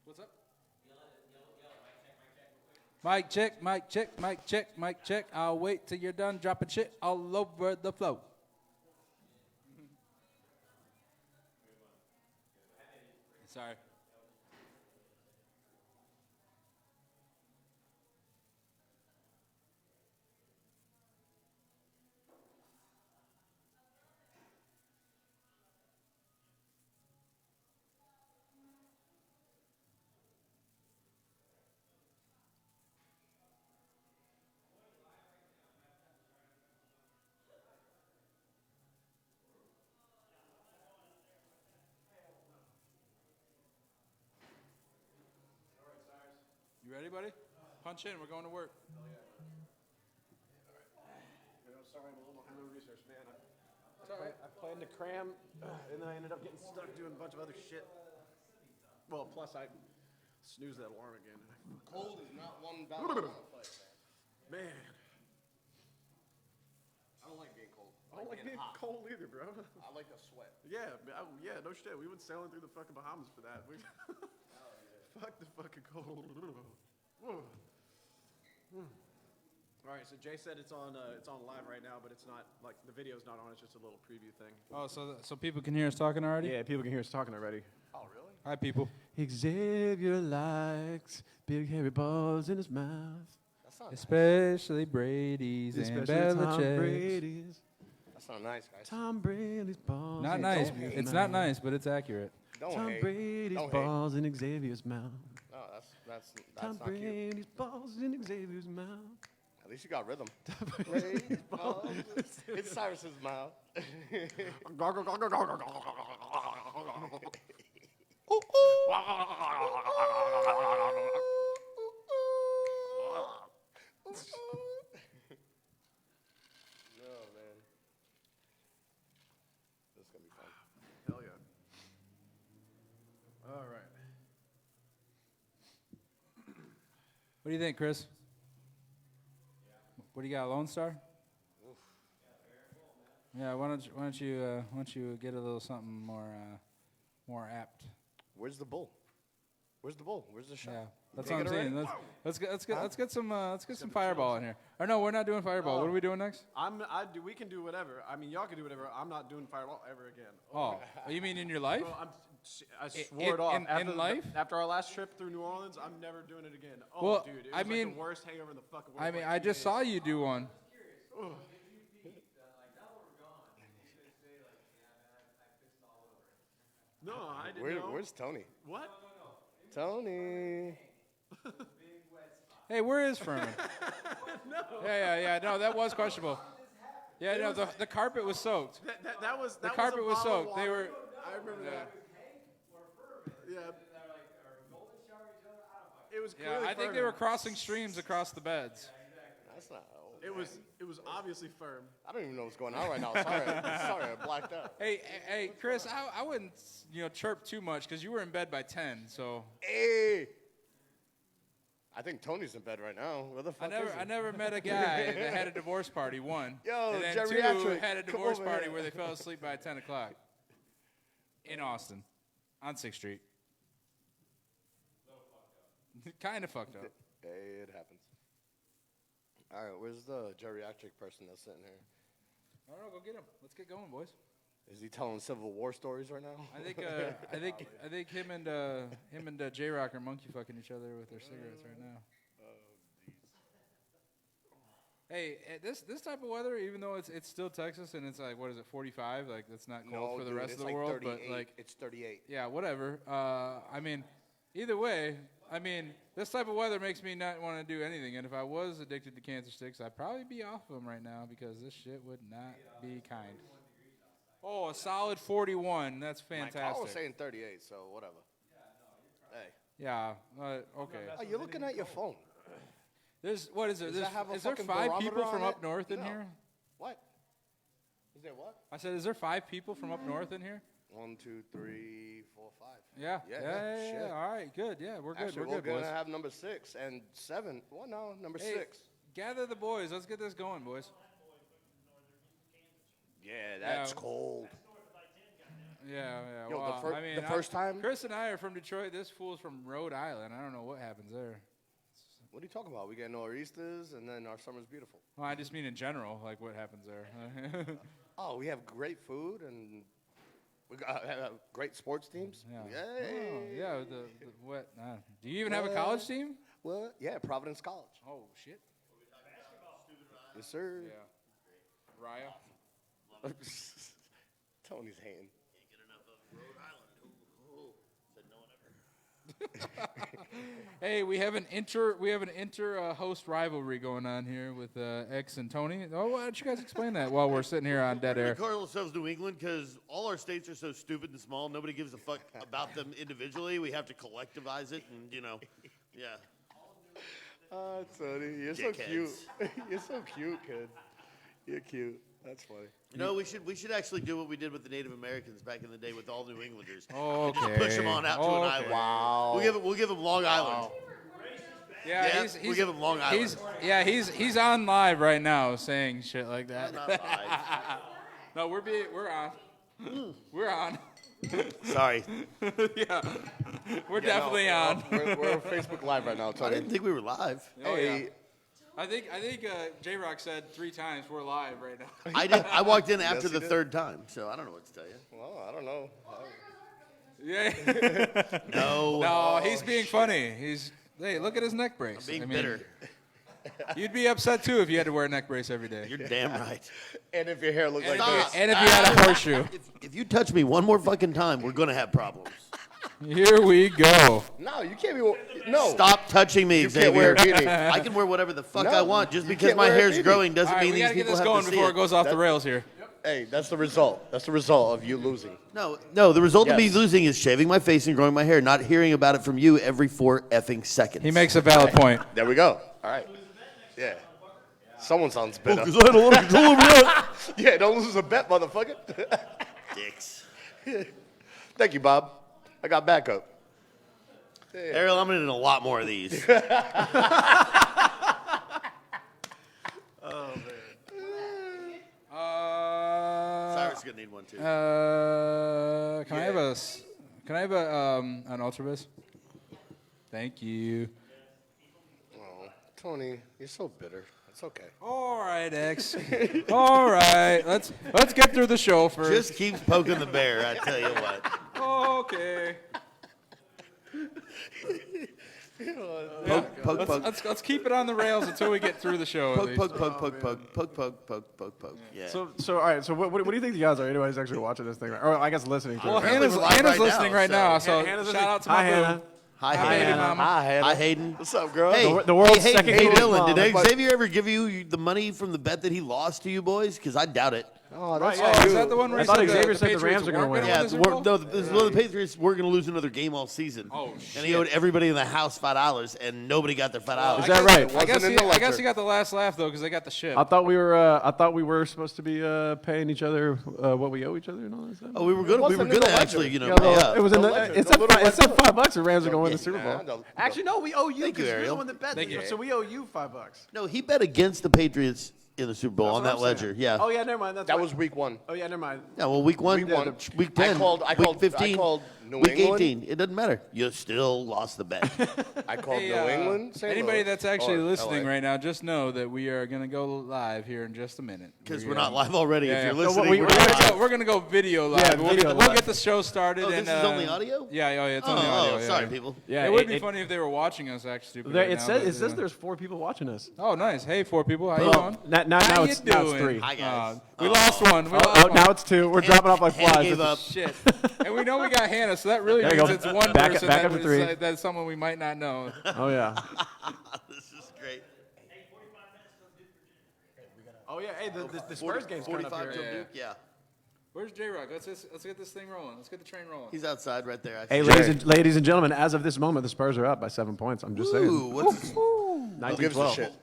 What's up? Mic check, mic check, mic check, mic check. I'll wait till you're done dropping shit all over the floor. Sorry. You ready, buddy? Punch in. We're going to work. Sorry, I'm a little behind on research, man. I planned to cram, and then I ended up getting stuck doing a bunch of other shit. Well, plus I snoozed that alarm again. Cold is not one battle I want to fight, man. Man, I don't like being cold. I don't like being cold either, bro. I like to sweat. Yeah, no shit. We went sailing through the fucking Bahamas for that. Fuck the fucking cold. All right, so Jay said it's on live right now, but it's not like the video's not on. It's just a little preview thing. Oh, so people can hear us talking already? Yeah, people can hear us talking already. Oh, really? Hi, people. Xavier likes big hairy balls in his mouth. That's not Especially Brady's and Tom Belichick's. Brady's. That's not nice, guys. Tom Brady's balls. Not in nice. Xavier's It's mouth. not nice, but it's accurate. Don't Tom hate. Brady's Don't balls in Xavier's mouth. No, that's Tom not cute. Brady's balls in Xavier's mouth. At least you got rhythm. Tom Brady's balls. It's Cyrus's mouth. No, man. This is going to be fun. Hell yeah. All right. What do you think, Chris? What do you got, Lone Star? Yeah, why don't you get a little something more apt? Where's the bull? Where's the bull? Where's the shot? Yeah, You that's take what I'm it saying. already? Let's get some fireball in here. Or no, we're not doing fireball. What are we doing next? We can do whatever. I mean, y'all can do whatever. I'm not doing fireball ever again. Oh, you mean in your life? Well, I swore it off. In life? After our last trip through New Orleans, I'm never doing it again. Oh, Well, dude, it was I like mean- the worst hangover in the fucking world. I mean, I just saw you do one. No, I didn't know. Where's Tony? What? Tony. Hey, where is Furman? No. Yeah. No, that was questionable. Yeah, no, the carpet was soaked. That was The that carpet was was a bottle of soaked. They water. were. I remember Yeah. that. Yeah. It was Yeah, clearly I think they were crossing streams across the beds. That's not. It was obviously firm. I don't even know what's going on right now. Sorry, I blacked out. Hey, Chris, I wouldn't chirp too much because you were in bed by 10. So Hey. I think Tony's in bed right now. Where the fuck is he? I never met a guy that had a divorce party. One, Yo, and then geriatric, two had a come divorce over party here. where they fell asleep by 10 o'clock in Austin on 6th Street. Kind of fucked up. Hey, it happens. All right, where's the geriatric person that's sitting here? I don't know. Go get him. Let's get going, boys. Is he telling Civil War stories right now? I think him and J-Rock are monkey fucking each other with their cigarettes right now. Hey, this type of weather, even though it's still Texas and it's like, what is it, 45? Like that's not cold for the rest it's of the like world, 38. but like It's 38. yeah, whatever. I mean, either way, I mean, this type of weather makes me not want to do anything. And if I was addicted to cancer sticks, I'd probably be off of them right now because this shit would not be kind. Oh, a solid 41. That's My fantastic. car was saying 38, so whatever. Hey. Yeah. Okay. Oh, you're looking at your phone. What is there? Does that have a Is there fucking 5 barometer people on from it? up north in No. here? What? Is there what? I said, is there 5 people from up north in here? 1, 2, 3, 4, 5. Yeah. Yeah. Shit. All right. Good. Yeah, we're good. Actually, we're good, gonna boys. have number 6 and 7. Well, no, number Hey, 6. gather the boys. Let's get this going, boys. Yeah, that's Yeah. cold. Yeah. Yo, Well, I mean, the first time. Chris and I are from Detroit. This fool's from Rhode Island. I don't know what happens there. What are you talking about? We get nor'easters, and then our summer's beautiful. Well, I just mean in general, like what happens there. Oh, we have great food, and we got great sports teams. Yeah. Yay. Oh, yeah. The what? Do you even have a college team? What? Yeah, Providence College. Oh shit. Yes, sir. Yeah. Raya. Tony's hating. Can't get enough of Rhode Island. Said no one ever. Hey, we have an inter host rivalry going on here with X and Tony. Oh, why don't you guys explain that while we're sitting here on dead We air? call ourselves New England because all our states are so stupid and small. Nobody gives a fuck about them individually. We have to collectivize it, and yeah. Oh, Tony, you're so Dickheads. cute. You're so cute, kid. You're cute. That's funny. We should actually do what we did with the Native Americans back in the day with all New Englanders. Oh, okay. Just push them on out to an island. Wow. We'll give them Long Island. Yeah, Yeah, we'll give him Long Island. He's on live right now saying shit like that. Not live. No, we're on. We're on. Sorry. Yeah, we're definitely on. We're on Facebook Live right now, I Tony. didn't think we were live. Oh, Hey, yeah. I think J-Rock said 3 times we're live right now. I walked in after Yes, he the did. third time, so I don't know what to tell you. well, I don't know. Yeah. No. No, he's being funny. Hey, look at his neck brace. Being bitter. You'd be upset too if you had to wear a neck brace every day. You're damn right. And if your hair looked like Stop. this. And if you had a horseshoe. If you touch me one more fucking time, we're gonna have problems. Here we go. No, you can't be. No. Stop touching me, You Xavier. can't wear a beanie. I can wear whatever the fuck No, I want. Just you because can't my wear a hair's beanie. growing doesn't All right, mean we these gotta get people this have going to see before it it. goes off the rails here. Hey, that's the result. That's the result of you losing. No, the result of me Yes. losing is shaving my face and growing my hair, not hearing about it from you every 4 effing seconds. He makes a valid point. There we go. All right. Yeah. Someone sounds bitter. I had a lot of control over that. Yeah, don't lose a bet, motherfucker. Dicks. Thank you, Bob. I got backup. Ariel, I'm gonna need a lot more of these. Cyrus is gonna need one too. Can I have an ultrabus? Thank you. Oh, Tony, you're so bitter. It's okay. All right, X. All right, let's get through the show first. Just keeps poking the bear. I tell you what. Okay. Poke. Let's keep it on the rails until we get through the show. At least. Poke. Yeah. So all right. So what do you think the odds are anybody's actually watching this thing? Right? Or I guess listening to Well, it. Apparently Hannah's we're live right listening now, right so- now, so Hannah's shout listening. out to Hi, my boo. Hannah. Hi, Hi, baby Hayden. mama. Hi, Hannah. Hi, Hayden. What's up, girl? Hey, The world's hey, second hey, coolest Dylan, mom. did But- Xavier ever give you the money from the bet that he lost to you boys? Because I doubt it. Oh, that's Right, Oh, cute. is that the one where I he thought said Xavier the said the Patriots Rams are gonna weren't win. gonna Yeah, the Super Bowl? this is one of the Patriots were going to lose another game all season. Oh, And shit. he owed everybody in the house $5, and nobody got their $5. Is that right? It wasn't in the I guess ledger. he got the last laugh though because they got the ship. I thought we were supposed to be paying each other what we owe each other and all that stuff. Oh, we were going wasn't in to the ledger. actually, Yeah, pay well, up. it was in The the. ledger, It the said little it said ledger. $5 the Rams are going to win the Super Yeah, Bowl. the- Actually, no, we owe you Thank you, because you're the Ariel. one that bet. Thank you. So we owe you $5. No, he bet against the Patriots in the Super Bowl on That's that what I'm ledger. saying. Yeah. Oh yeah, never mind. That's That right. was week 1. Oh yeah, never mind. Yeah, well, week 1, Week 1. week 10, I called week 15, I called New week England. 18. It doesn't matter. You still lost the bet. I called Hey, New England. St. anybody Louis, that's actually or listening LA. right now, just know that we are going to go live here in just a minute. Because we're not live already. Yeah, If you're yeah. So what listening, we- we're we're not gonna live. We're gonna go video live. Yeah, we'll, video we'll live. get the show started. Oh, and, this is only audio? Yeah, it's Oh, only audio. Yeah. sorry, people. Yeah, it would be funny if they were watching us act stupid. There, right it now, says but, it says there's 4 people watching us. Oh, nice. Hey, 4 people. How you Well, doing? now How it's you now it's doing? 3. Hi, guys. We lost one. We lost Oh, one. now it's 2. We're dropping off like Hannah flies. gave This is- up. Shit. And we know we got Hannah, so that really There you means go. it's one Back person up that to 3. that's someone we might not know. Oh yeah. This is great. Oh yeah. Hey, the Spurs game's coming up 45 here. till Yeah. Duke, yeah. Where's J-Rock? Let's get this thing rolling. Let's get the train rolling. He's outside right there. I Hey, see. ladies and gentlemen, as of this moment, the Spurs are up by 7 points. I'm just Ooh, saying. what's Who gives a 19-12. shit?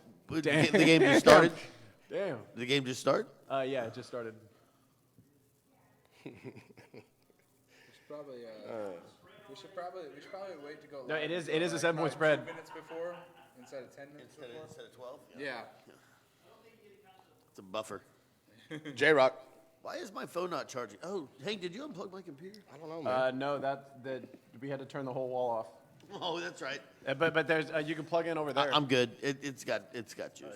the game just started? Damn. Did the game just start? Yeah, it just started. Probably, we should probably wait to go. No, live it is until, a 7-point spread. 2 minutes before instead of 10 minutes before. Instead of 12? Yeah. It's a buffer. J-Rock. Why is my phone not charging? Oh, Hank, did you unplug my computer? I don't know, man. No, we had to turn the whole wall off. Oh, that's right. But there's you can plug in over there. I'm good. It's got juice. Oh,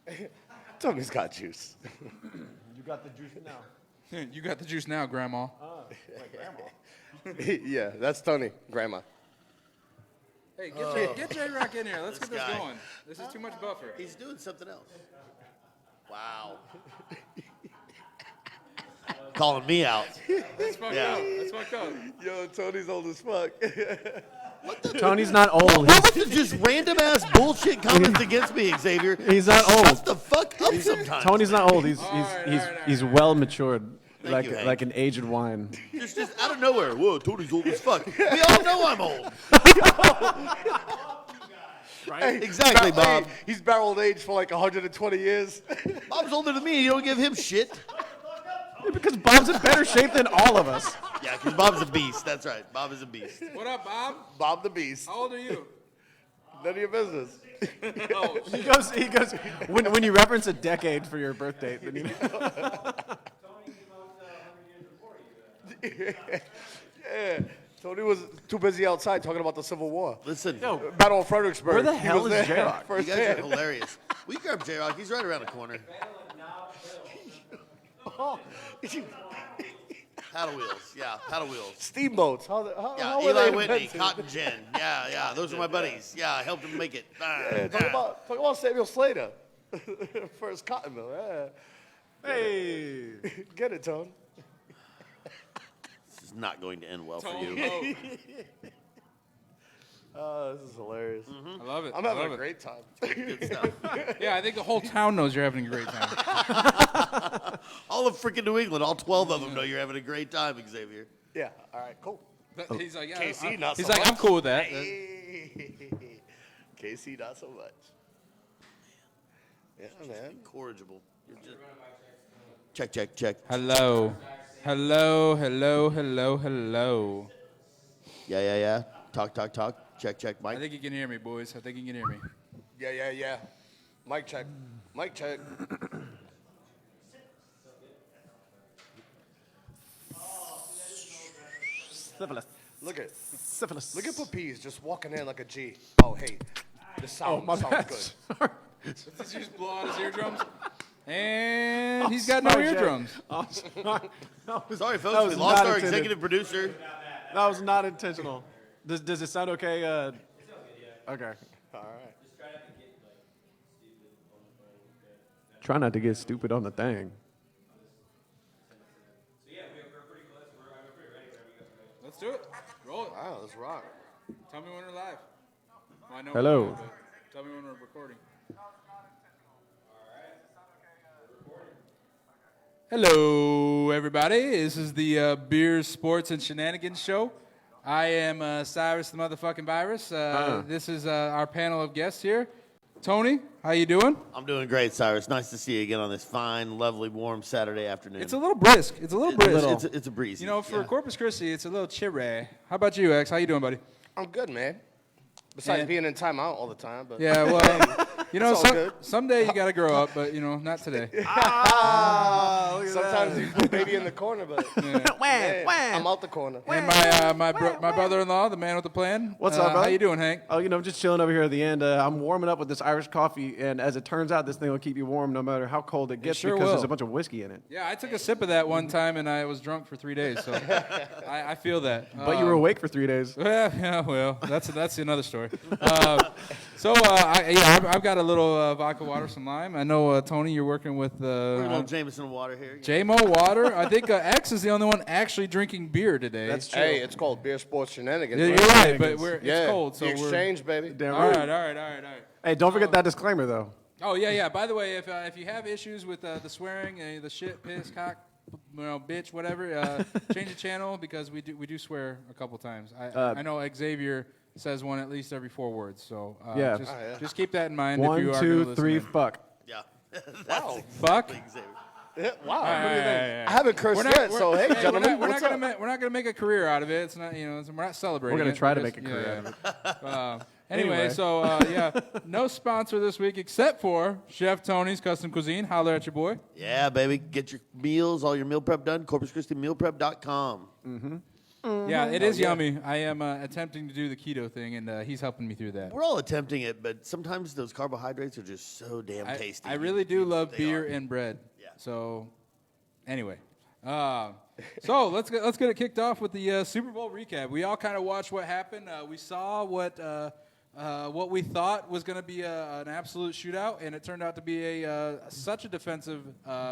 yeah, cool. Tony's got juice. You got the juice now. You got the juice now, Grandma. Like grandma. Yeah, that's Tony, Grandma. Hey, get J-Rock in here. Let's get this guy. going. This is too much buffer. He's doing something else. Wow. Calling me out. That's fucked Yeah. up. That's fucked up. Yo, Tony's old as fuck. Tony's not old. What's the just random ass bullshit comments against me, Xavier? He's not old. Shut the fuck up sometimes. Tony's not old. He's All right. well matured, Thank you, Hank. like an aged wine. Just out of nowhere. Whoa, Tony's old as fuck. We all know I'm old. Right? Exactly, Bob. Hey, he's barreled aged for like 120 years. Bob's older than me. You don't give him shit. Because Bob's in better shape than all of us. Yeah, because Bob's a beast. That's right. Bob is a beast. What up, Bob? Bob the Beast. How old are you? None of your business. Oh, He goes. When you reference a decade for your birth date, then you know. Yeah. Tony was too busy outside talking about the Civil War. Listen, Yo, Battle of Fredericksburg. where the He hell was is there J-Rock? you first guys are hand. hilarious. We grab J-Rock. He's right around the corner. Paddle wheels. Yeah, paddle wheels. Steamboats. How Yeah, were Eli they Whitney, invented? Cotton Gin. Yeah, those are my buddies. Yeah, I helped him make it. Yeah, talk about Samuel Slater. First cotton mill. Yeah. Hey. Get it, Tone. This is not going to end well for Tone you. Loc. This is hilarious. I love it. I'm I having love a it. great time. Good stuff. Yeah, I think the whole town knows you're having a great time. All of freaking New England, all 12 of them know you're having a great time, Xavier. Yeah. All right. Cool. He's like, yeah, KC, I'm, not he's so like, I'm much. cool with that. KC, not so much. Yeah, man. Incorrigible. You're just... Check. Hello. Hello. Yeah. Talk. Check, I Mike. think you can hear me, boys. I think you can hear me. Yeah. Mic check. Syphilis. Look at Syphilis. Papis just walking in like a G. Oh, hey, this sounds my bad. good. Sorry. Did you just blow out his eardrums? And he's got no Sorry, Jay. eardrums. I'm sorry. Sorry, That folks. was We lost not our intended. executive producer. That was not intentional. Does it sound okay? Okay. All right. Try not to get stupid on the thing. Let's do it. Roll it. Wow, let's rock. Tell me when we're live. Well, I know Hello. we're live, but tell me when we're recording. Hello, everybody. This is the Beer, Sports, and Shenanigans show. I am Cyrus the motherfucking virus. This is our panel of guests here. Tony, how you doing? I'm doing great, Cyrus. Nice to see you again on this fine, lovely, warm Saturday afternoon. It's a little brisk. It's a little brisk. It's a breezy. You know, for yeah. Corpus Christi, it's a little chilly. How about you, X? How you doing, buddy? I'm good, man. Besides And- being in timeout all the time, but Yeah, well, you know, It's all good. someday you got to grow up, but, you know, not today. sometimes you put baby in the corner, but man, I'm out the corner. And my brother-in-law, the man with the plan. What's up, How brother? you doing, Hank? Oh, I'm just chilling over here at the end. I'm warming up with this Irish coffee, and as it turns out, this thing will keep you warm no matter how cold it gets sure because will. there's a bunch of whiskey in it. Yeah, I took a sip of that one time, and I was drunk for 3 days, so I feel that. But you were awake for 3 days. Well, that's another story. I've got a little vodka water, some lime. I know, Tony, you're working with We're a little Jameson water here. JMO water. I think X is the only one actually drinking beer today. That's true. Hey, it's called Beer Sports Shenanigans. Yeah, right? you're right, Shenanigans. but Yeah, it's cold, so the exchange, baby. Damn All right. right. Hey, don't forget that disclaimer, though. Oh yeah. By the way, if you have issues with the swearing, the shit, piss, cock, bitch, whatever, change the channel because we do swear a couple times. I know Xavier says one at least every 4 words, so Yeah. just keep that in mind. if 1, you are 2, gonna 3, listen in. fuck. Yeah. Wow. Fuck. Xavier. Wow. I I haven't cursed yet, so hey, gentlemen, we're what's not up? gonna make a career out of it. It's not, we're not celebrating. We're gonna it. try to We're make a career out of it. Anyway, Anyway. so no sponsor this week except for Chef Tony's Custom Cuisine. Holler at your boy. Yeah, baby. Get your meals, all your meal prep done. CorpusChristiMealPrep.com. Yeah, it is yummy. I am attempting to do the keto thing, and he's helping me through that. We're all attempting it, but sometimes those carbohydrates are just so damn tasty. I really do love They beer are. and bread. Yeah. So, anyway, so let's get it kicked off with the Super Bowl recap. We all kind of watched what happened. We saw what we thought was going to be an absolute shootout, and it turned out to be such a defensive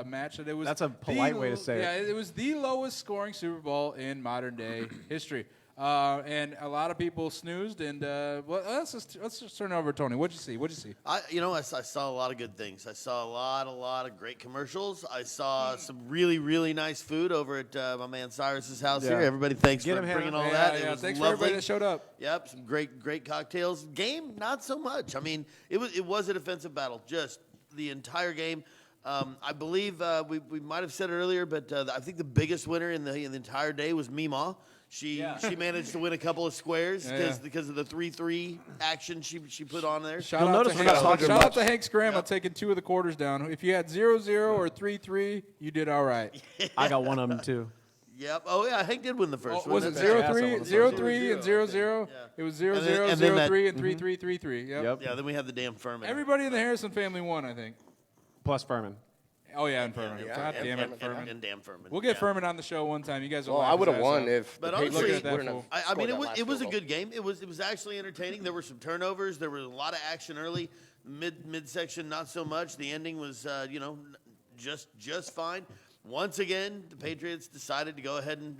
match that it was. That's a polite way to say it. Yeah, it was the lowest scoring Super Bowl in modern day history. And a lot of people snoozed, and let's just turn it over to Tony. What'd you see? I saw a lot of good things. I saw a lot of great commercials. I saw some really, really nice food over at my man Cyrus's house here. Everybody, thanks Get for him, bringing Hannah. all that. It was thanks for lovely. everybody that showed up. Yep, some great cocktails. Game, not so much. I mean, it was a defensive battle, just the entire game. I believe we might have said it earlier, but I think the biggest winner in the entire day was Meemaw. She managed to win a couple of squares because of the 3-3 action she put on there. Shout out to Hank's grandma taking 2 of the quarters down. If you had 0-0 or 3-3, you did all right. I got one of them too. Yep. Oh yeah, Hank did win the first. Was it wasn't 0-3 and 0-0? It was 0-0, And then 0-3, and 3-3, 3-3. Yep. Yeah. Then we have the damn Furman. Everybody in the Harrison family won, I think. Plus Furman. Oh yeah, and Furman. God damn it, Furman. And damn Furman. We'll get Furman on the show one time. You guys will. Well, laugh I his would have ass won off. if But the honestly, Patriots that wouldn't fool. have I mean, scored that last it was a field goal. good game. It was actually entertaining. There were some turnovers. There was a lot of action early. Midsection, not so much. The ending was, just fine. Once again, the Patriots decided to go ahead and,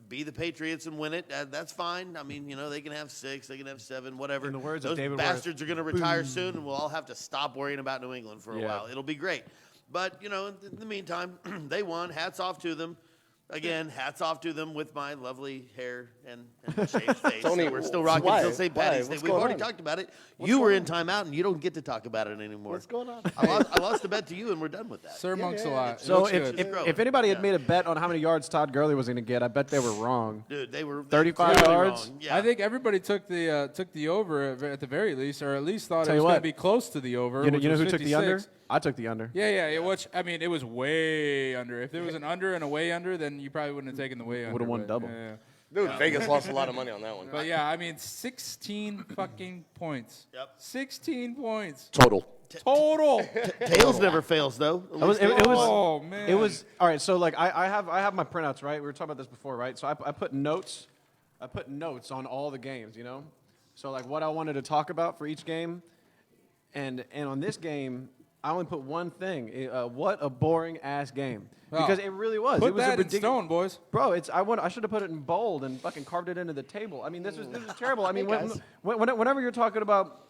be the Patriots and win it. That's fine. I mean, they can have 6, they can have 7, whatever. In the words Those of David bastards are going to retire soon, and we'll all have to stop worrying about New England for a Yeah. while. It'll be great. But, in the meantime, they won. Hats off to them. Again, hats off to them with my lovely hair and shaved face. Tony, We're still rocking why? till St. Why? Patty's Day. What's We've going already on? talked about it. What's You were going in timeout, and you don't get to talk about it anymore. What's going on? I lost a bet to you, and we're done with that. Sir Monk's a lot. It So looks good. if anybody had made a bet on how many yards Todd Gurley was going to get, I bet they were wrong. Dude, they were 35 clearly yards? wrong. Yeah. I think everybody took the over at the very least, or at least thought Tell it you was going to what. be close to the over. You know which who was took the under? 56. I took the under. Yeah. Which it was way under. If there was an under and a way under, then you probably wouldn't have taken the way under. Would've won but, double. Yeah. Dude, Vegas lost a lot of money on that one. But yeah, I mean, 16 fucking points. Yep. 16 points Total. total. Tails never fails, though. It was Oh man. It was all right. So like I have my printouts, right? We were talking about this before, right? So I put notes. I put notes on all the games, So like what I wanted to talk about for each game, and on this game, I only put one thing. What a boring ass game, because it really was. Put It was that a in ridiculous. stone, boys. Bro, I should have put it in bold and fucking carved it into the table. I mean, this was terrible. I mean, whenever you're talking about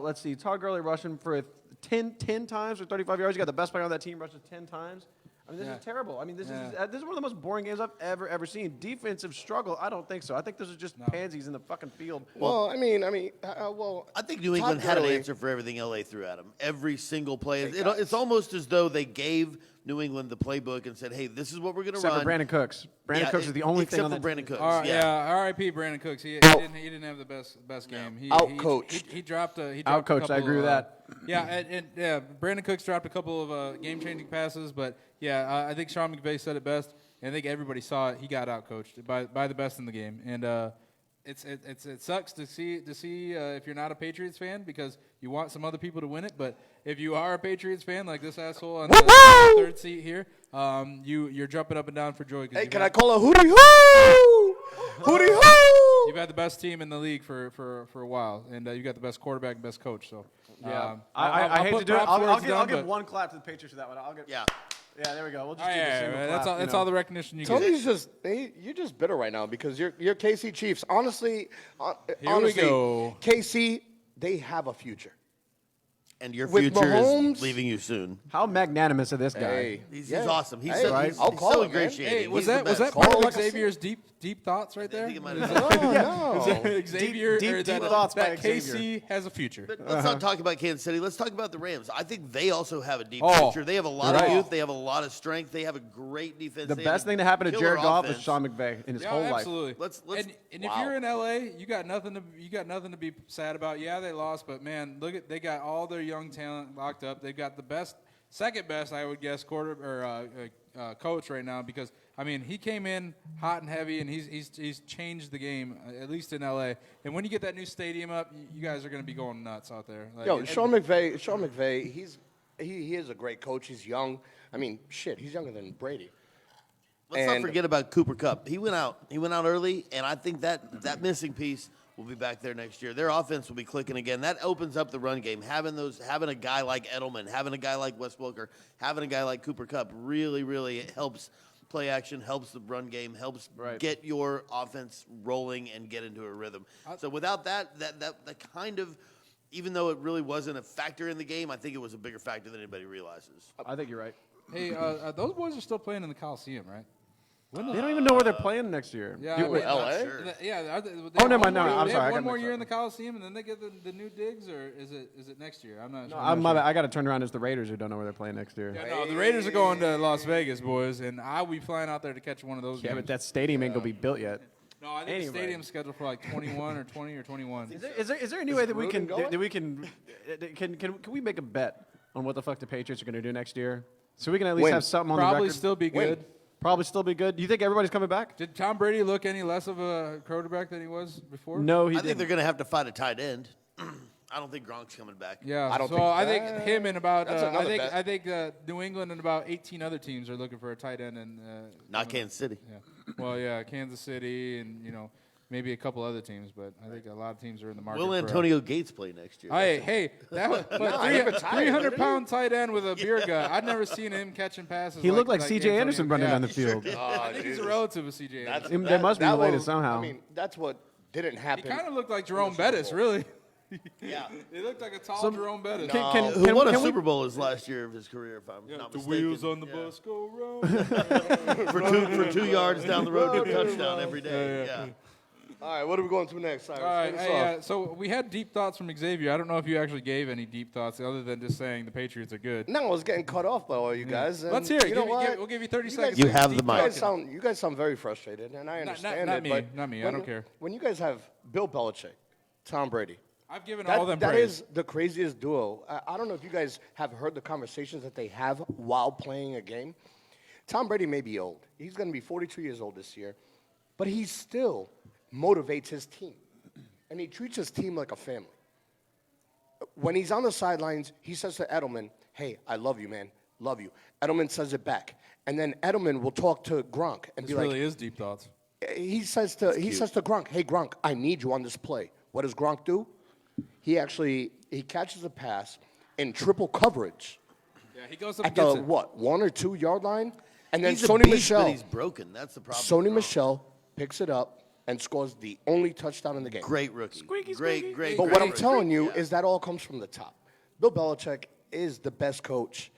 let's see, Todd Gurley rushing for 10 times or 35 yards, you got the best player on that team rushes 10 times. I mean, this is terrible. I mean, this is one of the most boring games I've ever seen. Defensive struggle? I don't think so. I think this is just pansies in the fucking field. Well, I think New England had an Gurley- answer for everything LA threw at them. Every single play. It's almost as though they gave New England the playbook and said, "Hey, this is what we're going to Except run." for Brandon Cooks. Brandon Cooks is the only thing except on for that Brandon team. Cooks. R.I.P. Brandon Cooks. He didn't have the best game. He Out-coached. He dropped a Out-coached, couple I agree with that. Yeah, Brandon Cooks dropped a couple of game-changing passes, but I think Sean McVay said it best, and I think everybody saw it. He got out-coached by the best in the game, and it sucks to see if you're not a Patriots fan because you want some other people to win it, but if you are a Patriots fan like this asshole on the third seat here, you're jumping up and down for joy. Hey, can I call a hootie hoo? Hootie hoo! You've had the best team in the league for a while, and you got the best quarterback and best coach. So I hate put to do it. props where it's I'll done, give but- one clap to the Patriots for that one. Yeah, there we go. We'll just do the single clap. That's all the recognition you get. Tony's you're just bitter right now because you're KC Chiefs. Honestly, we go. KC, they have a future. and your With future Mahomes? is leaving you soon. How magnanimous of this guy. Hey, He's yeah. awesome. He's Hey, so, right? he's, I'll he's call so him, man. ingratiating. Hey, was He's the that best. part of like I said. Xavier's deep thoughts right there? I think it might have been. No. Xavier deep or that, thoughts by that Xavier. KC has a future. But let's not talk about Kansas City. Let's talk about the Rams. I think they also have a deep Oh, future. They have a lot right. of youth. They have a lot of strength. They have a great defense. The They have best a thing to happen to killer Jared Goff is offense. Sean McVay in his Yeah, whole life. absolutely. Let's- and if you're in LA, you got nothing to be sad about. Yeah, they lost, but man, look at they got all their young talent locked up. They've got the second best, I would guess, coach right now because I mean he came in hot and heavy and he's changed the game at least in LA. And when you get that new stadium up, you guys are going to be going nuts out there. Like, Yo, Sean McVay, he is a great coach. He's young. I mean, shit, he's younger than Brady. Let's not And- forget about Cooper Kupp. He went out early, and I think that missing piece will be back there next year. Their offense will be clicking again. That opens up the run game. Having a guy like Edelman, having a guy like Wes Welker, having a guy like Cooper Kupp really, really helps play action, helps the run game, helps get your offense rolling and get into a rhythm. So without that kind of, even though it really wasn't a factor in the game, I think it was a bigger factor than anybody realizes. I think you're right. hey, those boys are still playing in the Coliseum, right? They don't even know where they're playing next year. Yeah, You- I mean, wait, LA? Yeah. Oh, never mind, no, I'm They sorry, I have got one more mixed year up. in the Coliseum, and then they get the new digs, or is it next year? I'm not sure. My bad. I got to turn around as the Raiders who don't know where they're playing next year. Yeah, no, the Raiders are going to Las Vegas, boys, and I'll be flying out there to catch one of those Yeah, games. but that stadium ain't gonna be built yet. No, I think Anyway. the stadium's scheduled for like 21 or 20 or 21. Is there any way that we can Gruden can we make a bet on what the fuck the Patriots are gonna do next year, so we can at least Win. have something on the Probably record? still be Win. good. Probably still be good. Do you think everybody's coming back? Did Tom Brady look any less of a quarterback than he was before? No, he I think didn't. they're going to have to fight a tight end. I don't think Gronk's coming back. Yeah, I don't so think I think that- him and about that's another bet. I think New England and about 18 other teams are looking for a tight end and Not Kansas City. Yeah. Well, yeah, Kansas City and maybe a couple other teams, but I think a lot of teams are in the market. Will for Antonio Gates play next year? Hey, that was he retired, 300-pound tight end with a beer gut. I'd never seen him catching passes. He looked like C.J. Antonio. Anderson running Yeah. down the field. I think he's a relative of C.J. Anderson. They must be that related will- somehow. I mean, that's what didn't He happen. kind of looked like Jerome Bettis, really. Yeah. He looked like a tall Jerome Bettis. Who won a Super Bowl his last year of his career, if I'm not The mistaken. wheels on the bus go round. for 2 yards down the road to a touchdown every day. Yeah. All right, what are we going to next, Cyrus? All right, Finish hey, off. so we had deep thoughts from Xavier. I don't know if you actually gave any deep thoughts other than just saying the Patriots are good. No, I was getting cut off by all you guys. and Let's hear it. You know what? We'll give you 30 guys- seconds. You to have deep the mic. talk. You guys sound very frustrated, and I understand not it. me, but not me. I when- don't care. When you guys have Bill Belichick, Tom Brady, I've given all them that praise. is the craziest duo. I don't know if you guys have heard the conversations that they have while playing a game. Tom Brady may be old. He's going to be 42 years old this year, but he still motivates his team, and he treats his team like a family. When he's on the sidelines, he says to Edelman, "Hey, I love you, man. Love you." Edelman says it back, and then Edelman will talk to Gronk and This be like, really is deep thoughts. he says to Gronk, "Hey Gronk, I need you on this play." What does Gronk do? He catches a pass in triple coverage Yeah, he goes up at and gets the it. 1 or 2 yard line, and then He's a Sony beast, Michel. but he's broken. That's the problem. Sony Michel picks it up and scores the only touchdown in the game. Great rookie. Squeaky, Great, squeaky. great. But great what I'm rookie. telling you is that all comes from the top. Bill Belichick is the best coach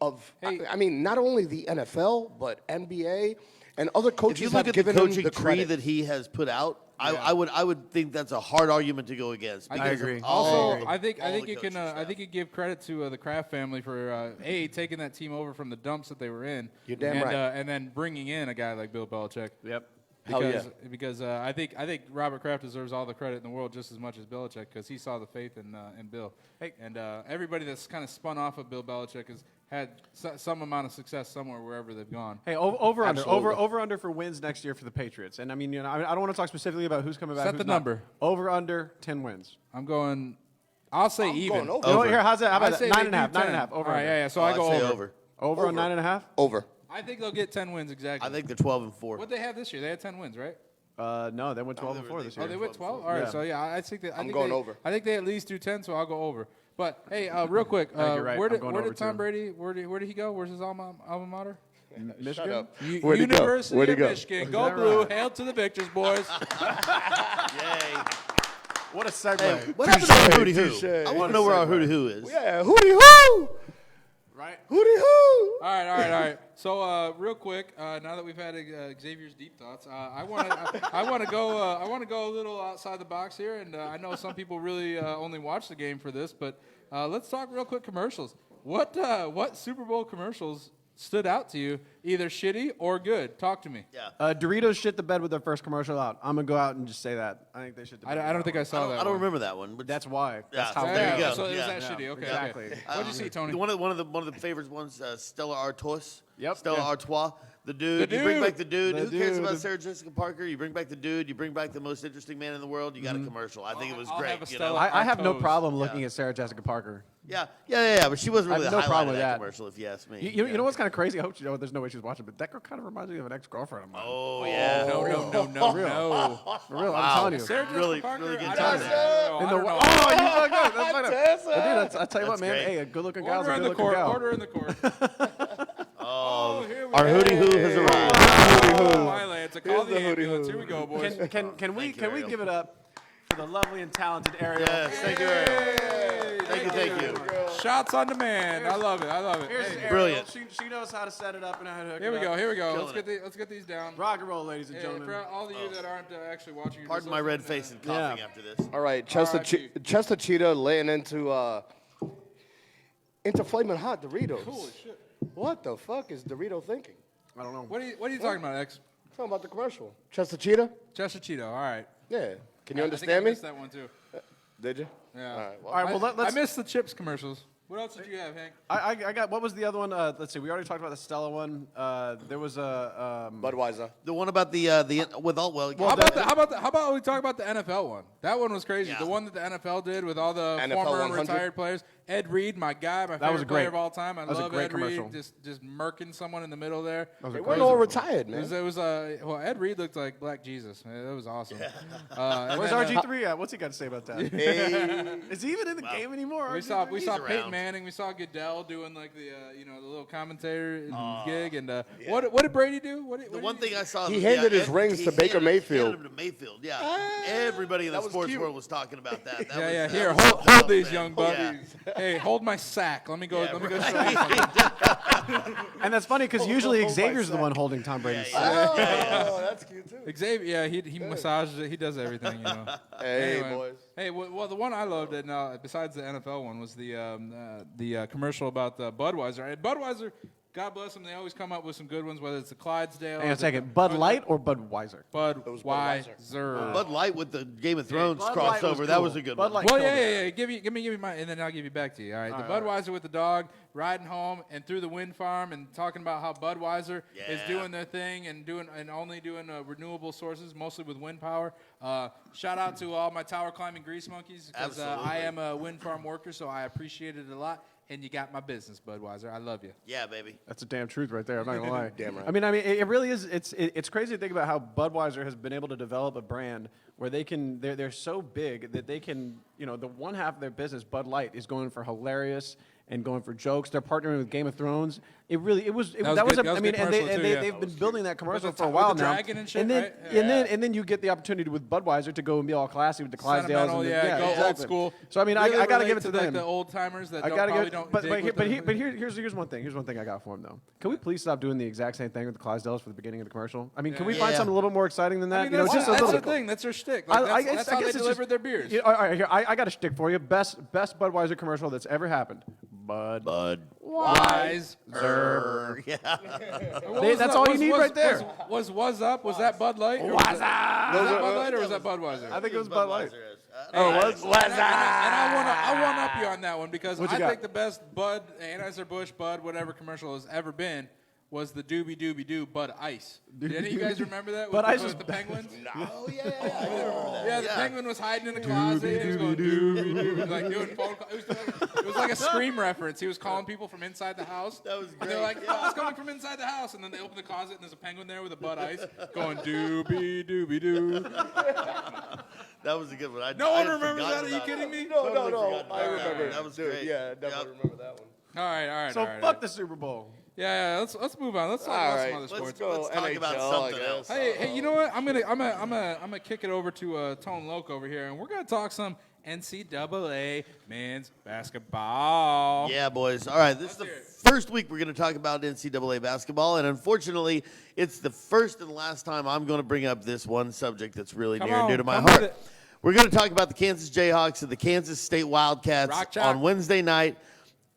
of, Hey. I mean, not only the NFL, but NBA, and other If coaches you have look at the given him coaching the tree credit. that he has put out, I would think that's a hard argument to go against. I because of agree. all- Also, I think all the you can coaching staff. I think you give credit to the Kraft family for taking that team over from the dumps that they were in. You're damn and, right. And then bringing in a guy like Bill Belichick. Yep. Hell yeah. Because I think Robert Kraft deserves all the credit in the world just as much as Belichick because he saw the faith in Bill. Hey. And everybody that's kind of spun off of Bill Belichick has had some amount of success somewhere wherever they've gone. Hey, over under Absolutely. for wins next year for the Patriots. And I mean, I don't want to talk specifically about who's coming back. Set who's the not. number. Over under 10 wins. I'll say I'm even. going over. You know what, Over. here, how's that? How I about say that? they 9.5. do 10. 9.5. Over. All right, under. yeah. So Oh, I I'd go say over. over. Over on 9.5. Over. I think they'll get 10 wins exactly. I think they're 12-4. What they have this year? They had 10 wins, right? No, they went 12 before this year. Oh, they went 12? All right, Yeah. so yeah, I think that. I'm going over. I think they at least do 10, so I'll go over. But hey, real quick, I think you're right. where I'm did going over Tom too. Brady? Where did he go? Where's his alma mater? Michigan? Shut up. U- Where'd he go? University Where'd he of go? Michigan. Is Go that blue! right? Hail to the victors, boys! Yay. What a segue. Hey, what happened to our Hootie Hoo? Touche. I want to know where our Hootie Hoo is. Yeah, hootie hoo! Right? Hootie hoo! All right. So, real quick, now that we've had Xavier's deep thoughts, I want to go a little outside the box here, and I know some people really only watch the game for this, but let's talk real quick commercials. What Super Bowl commercials stood out to you, either shitty or good? Talk to me. Yeah. Doritos shit the bed with their first commercial out. I'm gonna go out and just say that. I think they shit the bed. I don't think I saw that. I don't remember that one. But That's why. That's Yeah, how. there you go. So it was Yeah. that shitty. Okay. Exactly. Okay. What'd you see, Tony? One of the favorite ones, Stella Artois. Yep. Stella Yeah. Artois. The dude. The You bring dude. back the dude. The Who cares about dude. Sarah Jessica Parker? You bring back the dude. You bring back the most interesting man in the world. You got a commercial. I think it was I'll great. have a You know? Stella I have no Artois. problem looking at Sarah Jessica Parker. Yeah. But she wasn't I really have the no highlight problem of with that that. commercial, if you ask me. You know what's kind of crazy? I hope you know there's no way she's watching, but that girl kind of reminds me of an ex-girlfriend of mine. Oh yeah. No. For real, I'm telling you. Sarah Jessica Really- Parker? really good I timing. don't know. In I the don't know. oh, you look good. That's fine. Tessa. But dude, I tell you what, That's man. great. Hey, a good-looking gal's Order a in the good-looking court. gal. Order in the court. Oh, here we Our go. Hootie Hoo has arrived. Oh, my Lance. Call Here's the the Hootie ambulance. Hoo. Here we go, boys. Can we Ariel. give it up for the lovely and talented Ariel? Yes, thank you, Ariel. Thank you. Shots on demand. I love it. Here's Hey, Ariel. Brilliant. She knows how to set it up and how to hook here we it go. up. Here we go. Killing Let's get these down. Rock and roll, ladies and Hey, gentlemen. for all of you that aren't actually watching, you're Pardon just my red listening, face and coughing Yeah. after this. All right, R.I.P. Chester Cheetah laying into Flamin' Hot Doritos. Holy shit. What the fuck is Dorito thinking? I don't know. What are you talking about, X? Talking about the commercial. Chester Cheetah? Chester Cheeto. All right. Yeah. Can you I understand me? missed that one too. Did you? Yeah. All right. Well, All right, well, I let's. missed the chips commercials. What else did you have, Hank? I got. What was the other one? Let's see. We already talked about the Stella one. There was a. Budweiser. The one about the with all well. How about we talk about the NFL one? That one was crazy. Yeah. The one that the NFL did with all the NFL former and 100? retired players. Ed Reed, my guy, my That was favorite great. player of all time. I That was a love great Ed commercial. Reed, just murking someone in the middle there. That was a They crazy weren't all one. retired, It man. was well, Ed Reed looked like Black Jesus. That was awesome. And Where's then, RG3 at? What's he got to say about that? Is he even in the game anymore? We RG3? saw around. Peyton Manning. We saw Goodell doing like the the little commentator gig. And what did Brady do? The one thing I saw. He handed his rings to Baker Mayfield. Handed him to Mayfield. Yeah. Everybody in the was sports cute. world was talking about that. That Yeah, was, here, that was hold something these else, young man. buddies. Hey, hold my sack. Let me go. Yeah, Let me go right. show you something. And that's funny because usually hold my Xavier's the sack. one holding Tom Brady's. Oh, that's cute too. Xavier, yeah, he massages it. He does everything, Hey, Anyway. boys. Hey, well, the one I loved, and besides the NFL one, was the commercial about Budweiser. And Budweiser, God bless them, they always come up with some good ones, whether it's the Clydesdale. Hang on or a second. Bud Light or Budweiser? was Budweiser. Budweiser. Bud Light with the Game of Thrones Bud Light was crossover. That cool. was a good Bud one. Light Well, killed yeah, it. yeah. Give me mine, and then I'll give you back to you. All right. All The right, Budweiser with the dog riding home and through the wind farm and talking about how Budweiser is Yeah. doing their thing and only doing renewable sources, mostly with wind power. Shout out to all my tower climbing grease monkeys because I Absolutely. am a wind farm worker, so I appreciate it a lot. And you got my business, Budweiser. I love you. Yeah, baby. That's the damn truth right there. I'm not gonna lie. Damn right. I mean, it really is. It's crazy to think about how Budweiser has been able to develop a brand where they're so big that they can, the one half of their business, Bud Light, is going for hilarious and going for jokes. They're partnering with Game of Thrones. That was good. That was I a mean, good and commercial, too, yeah. they've been building that commercial With for a the while with the now. dragon and shit, and then right? and then you get the opportunity with Budweiser to go and be all classy with the Clydesdales. Sentimental, And yeah, go old exactly. school. So I mean, Really I got to relate give it to like them. the old timers that I gotta probably get, don't. but dig but, with here, the- but here's one thing. Here's one thing I got for him though. Can we please stop doing the exact same thing with the Clydesdales for the beginning of the commercial? I mean, can we find Yeah. something a little more exciting than that? I mean, that's, just a that's little. the thing. That's their shtick. Like, that's how they delivered their beers. All right, here, I got a shtick for you. Best Budweiser commercial that's ever happened. Bud. Wise. Yeah. That's all you need right there. Was up? Was that Bud Light? Was that Bud Light or was that Budweiser? I think it was Bud Light. Oh, was and I want up you on that one because What you I got? think the best Bud, Anheuser-Busch, Bud, whatever commercial has ever been was the Doobie Doobie Doo Bud Ice. Did any of you guys remember that? Bud with, Ice with was the penguins? Oh, yeah. I remember that. Yeah, the penguin was hiding in the closet. He was going doobie doobie, like doing phone calls. It was like a Scream reference. He was calling people from inside the house. That was And they're great, like, "Oh, it's coming from inside the house." And then they open the closet and there's a penguin there with a Bud Ice going doobie doobie doo. That was a good one. No one remembers that. Are you kidding me? No. forgot I about that. remember. That was Dude, great. Yeah, definitely remember that one. All right. So fuck the Super Bowl. Yeah, let's move on. Let's talk All about right, some other sports. Let's talk about NHL, something I guess. else. Hey, you know what? I'm gonna kick it over to Tone Loke over here, and we're gonna talk some NCAA men's basketball. Yeah, boys. All right, this is the first week we're going to talk about NCAA basketball, and unfortunately, it's the first and last time I'm going to bring up this one subject that's really near and dear to my come with heart. it. We're going to talk about the Kansas Jayhawks and the Kansas State Wildcats Rock chalk. on Wednesday night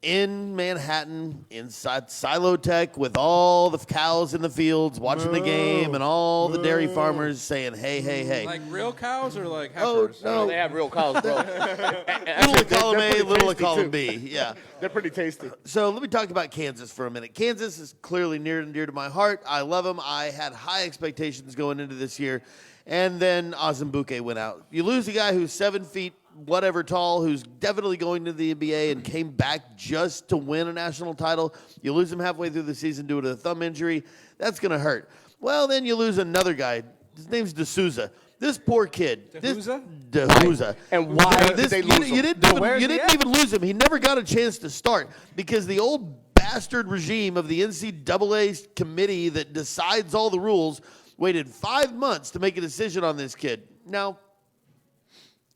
in Manhattan, inside Silo Tech, with all the cows in the fields watching the game and all the dairy farmers saying, hey, hey, hey. Like real cows or like Oh, heifers? no. They have real cows, bro. Little of column A, little of column B. Yeah. They're pretty tasty. So let me talk about Kansas for a minute. Kansas is clearly near and dear to my heart. I love them. I had high expectations going into this year. And then Azumbuke went out. You lose a guy who's 7 feet whatever tall, who's definitely going to the NBA and came back just to win a national title. You lose him halfway through the season due to a thumb injury. That's going to hurt. Well, then you lose another guy. His name's D'Souza. This poor kid. D'Souza. And why did they lose him? You didn't even lose him. He never got a chance to start because the old bastard regime of the NCAA committee that decides all the rules waited 5 months to make a decision on this kid. Now,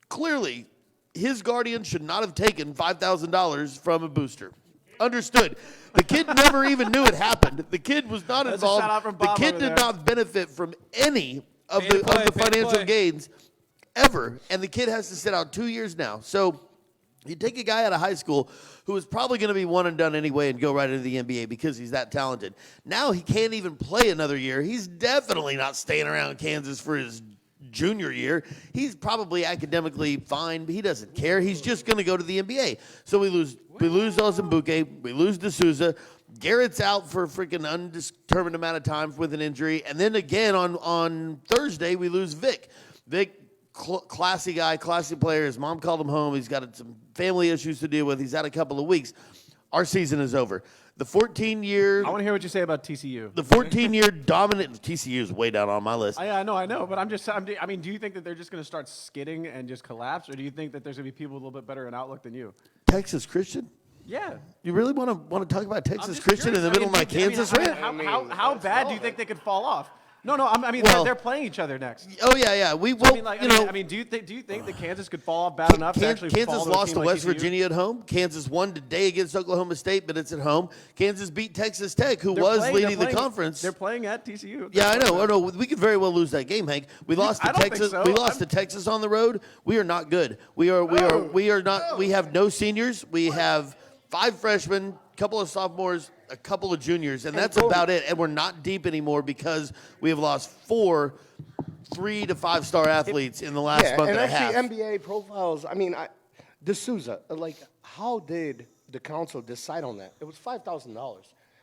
clearly, his guardian should not have taken $5,000 from a booster. Understood. The kid never even knew it happened. The kid was not That's a shout out involved. from The Bob kid over did there. not benefit from any of Pay to the play, pay to financial play. gains ever. And the kid has to sit out 2 years now. So you take a guy out of high school who is probably going to be one and done anyway and go right into the NBA because he's that talented. Now he can't even play another year. He's definitely not staying around Kansas for his junior year. He's probably academically fine, but he doesn't care. He's just going to go to the NBA. So we lose Azumbuke, we lose D'Souza. Garrett's out for a freaking undetermined amount of time with an injury. And then again on Thursday, we lose Vic. Vic, classy guy, classy player. His mom called him home. He's got some family issues to deal with. He's had a couple of weeks. Our season is over. The 14-year... I want to hear what you say about TCU. The 14-year dominant... TCU is way down on my list. I know, but I mean, do you think that they're just going to start skidding and just collapse, or do you think that there's going to be people with a little bit better an outlook than you? Texas Christian? Yeah. You really want to talk about I'm Texas just Christian in the curious. middle of my Kansas rant? How bad do you think they could fall off? No, I mean, Well- they're playing each other next. Oh, yeah. We I will, mean, like, you know... I mean, do you think that Kansas could fall off bad enough to actually Kansas fall to a lost team to like West TCU? Virginia at home. Kansas won today against Oklahoma State, but it's at home. Kansas beat Texas Tech, who They're was playing- leading they're the playing- conference. They're playing at TCU. Yeah, I know. We could very well lose that game, Hank. We lost I to don't think Texas. so. We lost to Texas on the road. We are not good. We are not. We have no seniors. We have 5 freshmen, a couple of sophomores, a couple of juniors, and that's about it. And we're not deep anymore because we have lost 4 3- to 5-star athletes in the last month and a half. actually, NBA profiles. I mean, D'Souza. Like, how did the council decide on that? It was $5,000.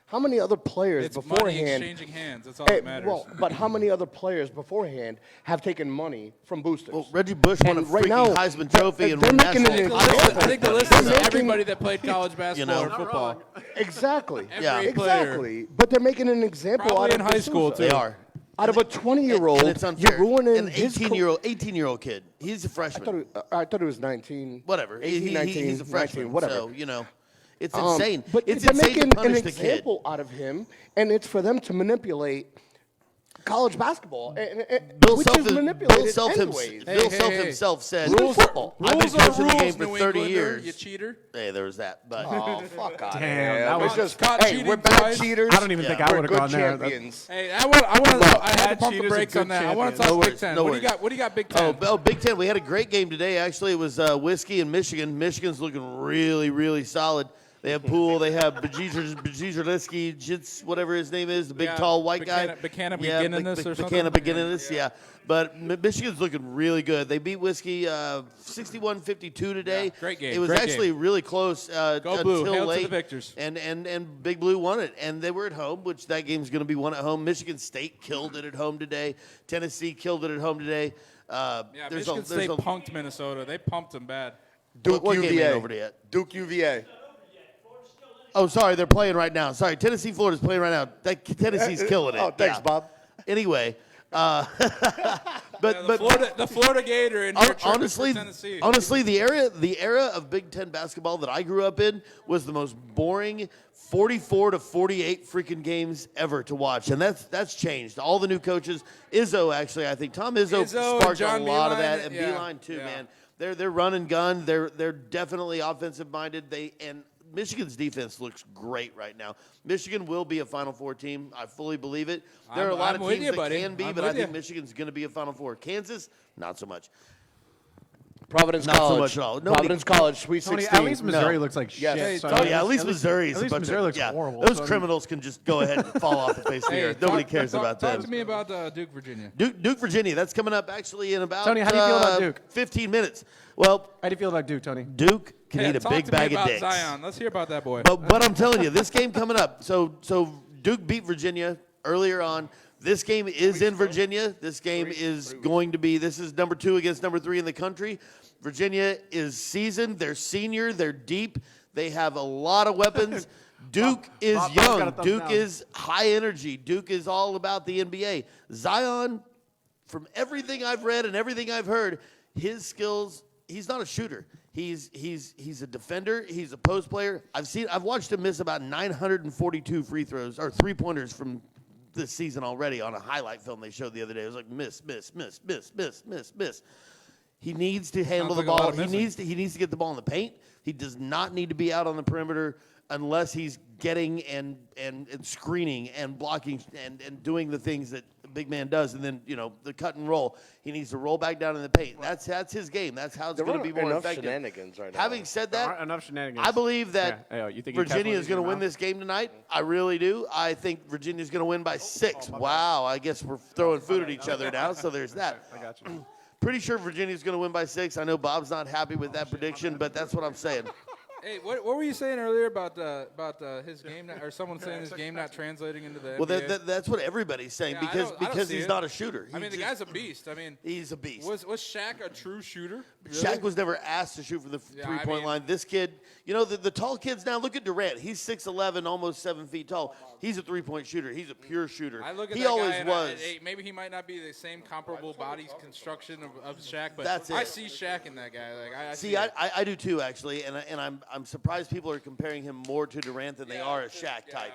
How many other players It's money beforehand? exchanging hands. That's all that matters. Well, but how many other players beforehand have taken money from boosters? Well, Reggie Bush won a And right freaking now, Heisman Trophy and they're won making national an titles. I think the list They're is making- everybody that played college basketball know. or football. Exactly. Yeah. Every player. Exactly. But they're making an example Probably out of in high school, D'Souza. They are. Out of a 20-year-old, And it's unfair. you're ruining an his 18-year-old kid. He's a freshman. I thought it was 19. Whatever. 18, 19, He's a freshman. 19, whatever. So, it's insane. But It's they're insane making to an punish the kid. example out of him, and it's for them to manipulate college basketball, Bill which Self, is Bill manipulated Self, anyways. himself said, Rules football. I've been Rules are coaching the game rules, for New 30 Englander, years. you cheater. Hey, there was that. But Oh, fuck out Damn, here. that was just, caught hey, cheating we're bad twice. cheaters. I don't even think I We're would have good gone there. champions. Hey, I had Bad to pump the cheaters brakes and on good that. I want to champions. talk No Big worries, Ten. no What do worries. you got? What do you got? Big Ten. Big Ten. We had a great game today. Actually, it was Whiskey and Michigan. Michigan's looking really, really solid. They have Poole. They have Bajizerliski, Jits, whatever his name is, the big, Yeah, tall white guy. Buchanan Yeah, Beginninus or something? Buchanan Beginninus, yeah. But Michigan's looking really good. They beat Whiskey 61-52 today. Yeah, great game, It was great actually game. really close Go until Blue. Hail to late. the victors. And Big Blue won it. And they were at home, which that game's going to be won at home. Michigan State killed it at home today. Tennessee killed it at home today. Yeah, There's Michigan State punked Minnesota. They pumped them bad. Duke What game ain't UVA. over yet? Duke UVA. Oh, sorry, they're playing right now. Sorry, Tennessee, Florida's playing right now. Tennessee's killing it. Oh, thanks, Yeah. Bob. Anyway, The Florida Gator in here honestly, for Tennessee. honestly, the era of Big Ten basketball that I grew up in was the most boring 44 to 48 freaking games ever to watch, and that's changed. All the new coaches, Izzo actually, I think Tom Izzo sparked John a lot of Beilein, that, and yeah, Beeline too, yeah. man. They're run and gun. They're definitely offensive minded. And Michigan's defense looks great right now. Michigan will be a Final Four team. I fully believe it. There are a lot I'm of with teams you, that buddy. can be, I'm but I with think you. Michigan's going to be a Final Four. Kansas, not so much. Providence Not so College. much at all. Nobody- Providence College, Sweet Tony, 16. at least Missouri No. looks like Yes. shit. Hey, so Oh, yeah, at least Missouri is at least a bunch Missouri of, looks yeah, horrible. Those so- criminals can just go ahead and fall off the face of the Hey, earth. Nobody talk- cares talk- about Talk them. to me about Duke, Virginia. Duke, Virginia, that's coming up actually in about Tony, how do you feel about Duke? 15 minutes. Well, How do you feel about Duke, Tony? Duke can Hey, eat a talk big to me bag of about dicks. Zion. Let's hear about that boy. But I'm telling you, this game coming up. So Duke beat Virginia earlier on. This game is in Virginia. This game is going to be. This is number 2 against number 3 in the country. Virginia is seasoned. They're senior. They're deep. They have a lot of weapons. Duke is Bob's got a young. thumbs Duke down. is high energy. Duke is all about the NBA. Zion, from everything I've read and everything I've heard, his skills. He's not a shooter. He's a defender. He's a post player. I've watched him miss about 942 free throws or 3-pointers from this season already on a highlight film they showed the other day. It was like miss. He needs to handle the like a lot ball. of He missing. needs to get the ball in the paint. He does not need to be out on the perimeter unless he's getting and screening and blocking and doing the things that the big man does. And then, the cut and roll. He needs to roll back down in the paint. That's his game. That's how it's There going to aren't be more enough effective. shenanigans right now. Having said There aren't that, enough shenanigans. I believe that Yeah. Hey, you think you Virginia catch is one going to in your win mouth? this game tonight. I really do. I think Virginia's going to win by 6. Wow. I guess we're throwing food at each other now, so there's that. I got you. Pretty sure Virginia's going to win by 6. I know Bob's not happy with that prediction, but that's what I'm saying. Hey, what were you saying earlier about his game, or someone saying his game not translating into the Well, NBA? that's what everybody's saying Yeah, I because don't see he's it. not a shooter. I mean, the guy's a beast. I mean, he's a beast. was Shaq a true shooter? Really? Shaq was never asked to shoot from the Yeah, three-point I mean- line. This kid, the tall kids now, look at Durant. He's 6'11", almost 7 feet tall. He's a three-point shooter. He's a pure shooter. I look at he that always guy and was. maybe he might not be the same comparable body construction of Shaq, but That's I it. see Shaq in that guy. Like I See, see it. I do too, actually, and I'm surprised people are comparing him more to Durant than they are a Shaq type,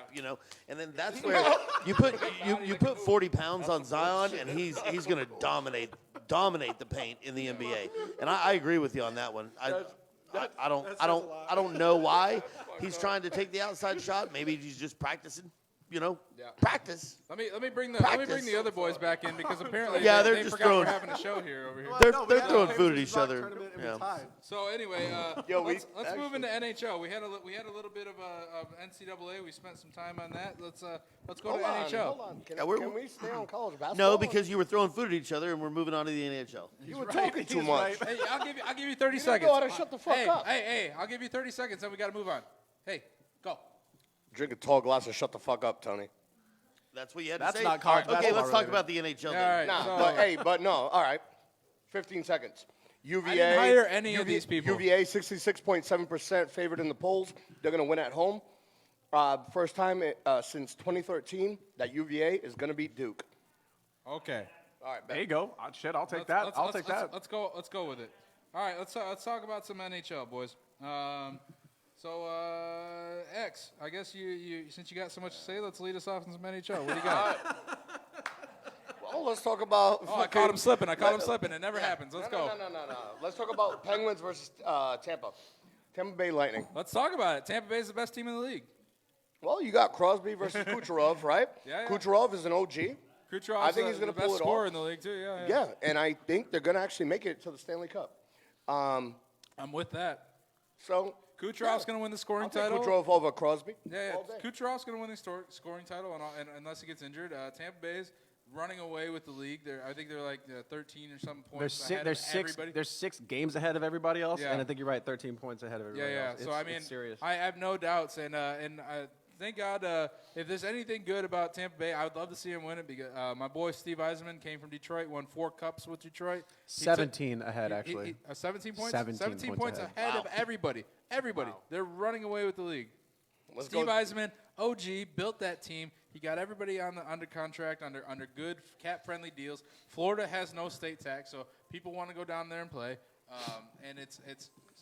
And then that's where you put 40 pounds on Zion, and he's going to dominate the paint in the NBA. And I agree with you on that one. I don't know why he's trying to take the outside shot. Maybe he's just practicing. Practice. Let me bring the other boys back in because apparently Yeah, they they're just forgot throwing- we're having a show here over here. They're throwing food at each other. Yeah. So anyway, Yo, let's move into NHL. We had a little bit of NCAA. We spent some time on that. Let's go Hold to on, NHL. hold on. Yeah, we're- Can we stay on college basketball? No, because you were throwing food at each other, and we're moving on to the NHL. you were talking too much. Hey, I'll give you 30 You seconds. know how to shut the fuck hey, up. Hey, I'll give you 30 seconds, and we got to move on. Hey, go. Drink a tall glass and shut the fuck up, Tony. That's what you had That's to say. not college Okay, basketball let's talk related. about the NHL. Yeah, then. all right. Nah, So- but no. All right. 15 seconds. UVA. I didn't hire any of these people. UVA 66.7% favored in the polls. They're going to win at home. First time since 2013 that UVA is going to beat Duke. Okay. All right. There you go. I'll take that. I'll take that. Let's go with it. All right, let's talk about some NHL, boys. X, I guess you since you got so much to say, let's lead us off in some NHL. What do you got? Well, let's talk about. Oh, I caught him slipping. It never happens. Let's go. No. Let's talk about Penguins versus Tampa. Tampa Bay Lightning. Let's talk about it. Tampa Bay is the best team in the league. Well, you got Crosby versus Kucherov, right? Yeah. Kucherov is an OG. Kucherov's I think he's going the to pull best it scorer off. in the league too. Yeah. Yeah, and I think they're going to actually make it to the Stanley Cup. I'm with that. So Kucherov's going to win the scoring I'll take title. Kucherov over Crosby. Yeah. all day. Kucherov's going to win the scoring title, and unless he gets injured, Tampa Bay's running away with the league. I think they're like 13 or something points ahead of everybody. There's 6 games ahead of everybody else, Yeah. and I think you're right, 13 points ahead of everybody else. So I mean, it's serious. I have no doubts, and thank God if there's anything good about Tampa Bay, I would love to see him win it because my boy Steve Yzerman came from Detroit, won 4 cups with Detroit. He 17 ahead, actually. 17 points. 17 points points ahead of everybody. Everybody. Wow. They're running away with the league. Let's Steve go. Yzerman, OG, built that team. He got everybody under contract, under good cap-friendly deals. Florida has no state tax, so people want to go down there and play. And it's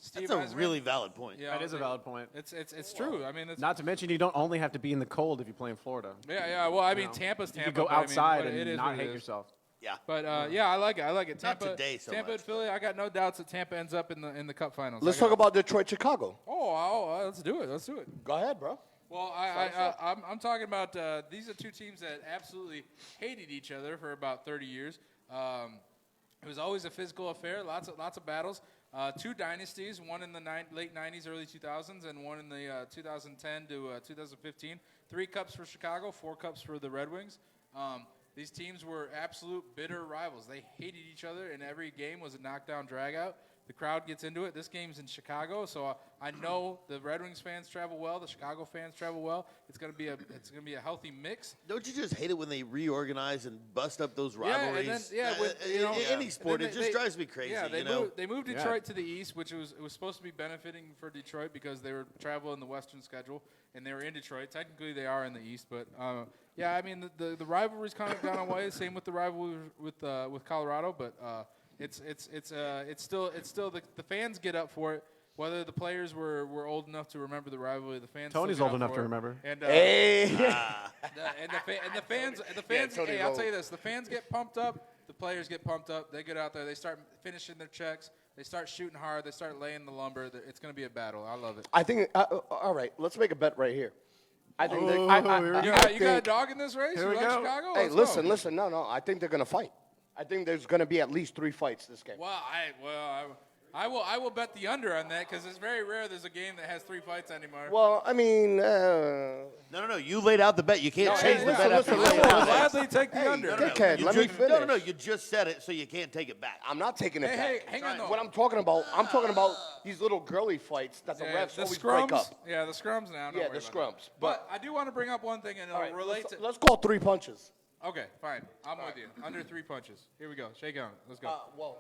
Steve That's a Eiserman. really valid point. Yeah, That is a valid point. It's true. I mean, it's, Not to mention, you don't only have to be in the cold if you play in Florida. yeah. Well, I mean, Tampa's You Tampa. could go but I mean, outside it is and what not it hate is. yourself. Yeah. But I like it. I like it. Not Tampa, today so Tampa much, and Philly. I got no doubts that Tampa ends up in the Cup Finals. Let's talk about Detroit, Chicago. Let's do it. Let's do it. Go ahead, bro. Well, I'm talking about these are two teams that absolutely hated each other for about 30 years. It was always a physical affair, lots of battles. Two dynasties, one in the late 90s, early 2000s, and one in the 2010 to 2015. 3 cups for Chicago, 4 cups for the Red Wings. These teams were absolute bitter rivals. They hated each other, and every game was a knockdown, drag-out. The crowd gets into it. This game's in Chicago, so I know the Red Wings fans travel well. The Chicago fans travel well. It's gonna be a healthy mix. Don't you just hate it when they reorganize and bust up those rivalries? Any sport, it just drives me crazy. Yeah, they moved Yeah. Detroit to the east, which was supposed to be benefiting for Detroit because they were traveling the Western schedule and they were in Detroit. Technically, they are in the east, but I mean the rivalry's kind of gone away. Same with the rivalry with Colorado, but it's still the fans get up for it. Whether the players were old enough to remember the rivalry, the fans. Tony's still old get up enough for to it. remember. And the fans. Tony Hey, I'll will. tell you this: the fans get pumped up, the players get pumped up. They get out there, they start finishing their checks, they start shooting hard, they start laying the lumber. It's going to be a battle. I love it. I think. All right, let's make a bet right here. I think. Oh, You got a dog in this race? Here we You like go. Chicago? Hey, Let's go. listen. No. I think they're gonna fight. I think there's gonna be at least 3 fights this game. Well, I will bet the under on that because it's very rare there's a game that has 3 fights anymore. Well, I mean. No. You laid out the bet. You can't change the bet after you listen. lay it I will out. gladly take the under. Dickhead, You let me just- finish. No. You just said it, so you can't take it back. I'm not taking it Hey, back. hang on though. What I'm talking about these little girly fights that the refs the always scrums. break up. Yeah, the scrums now. Don't Yeah, worry the about that. scrums. But I do want to bring up one thing, and it'll All right, relate to. let's call 3 punches. Okay, fine. I'm with you. Under 3 punches. Here we go. Shake on it. Let's go. Well,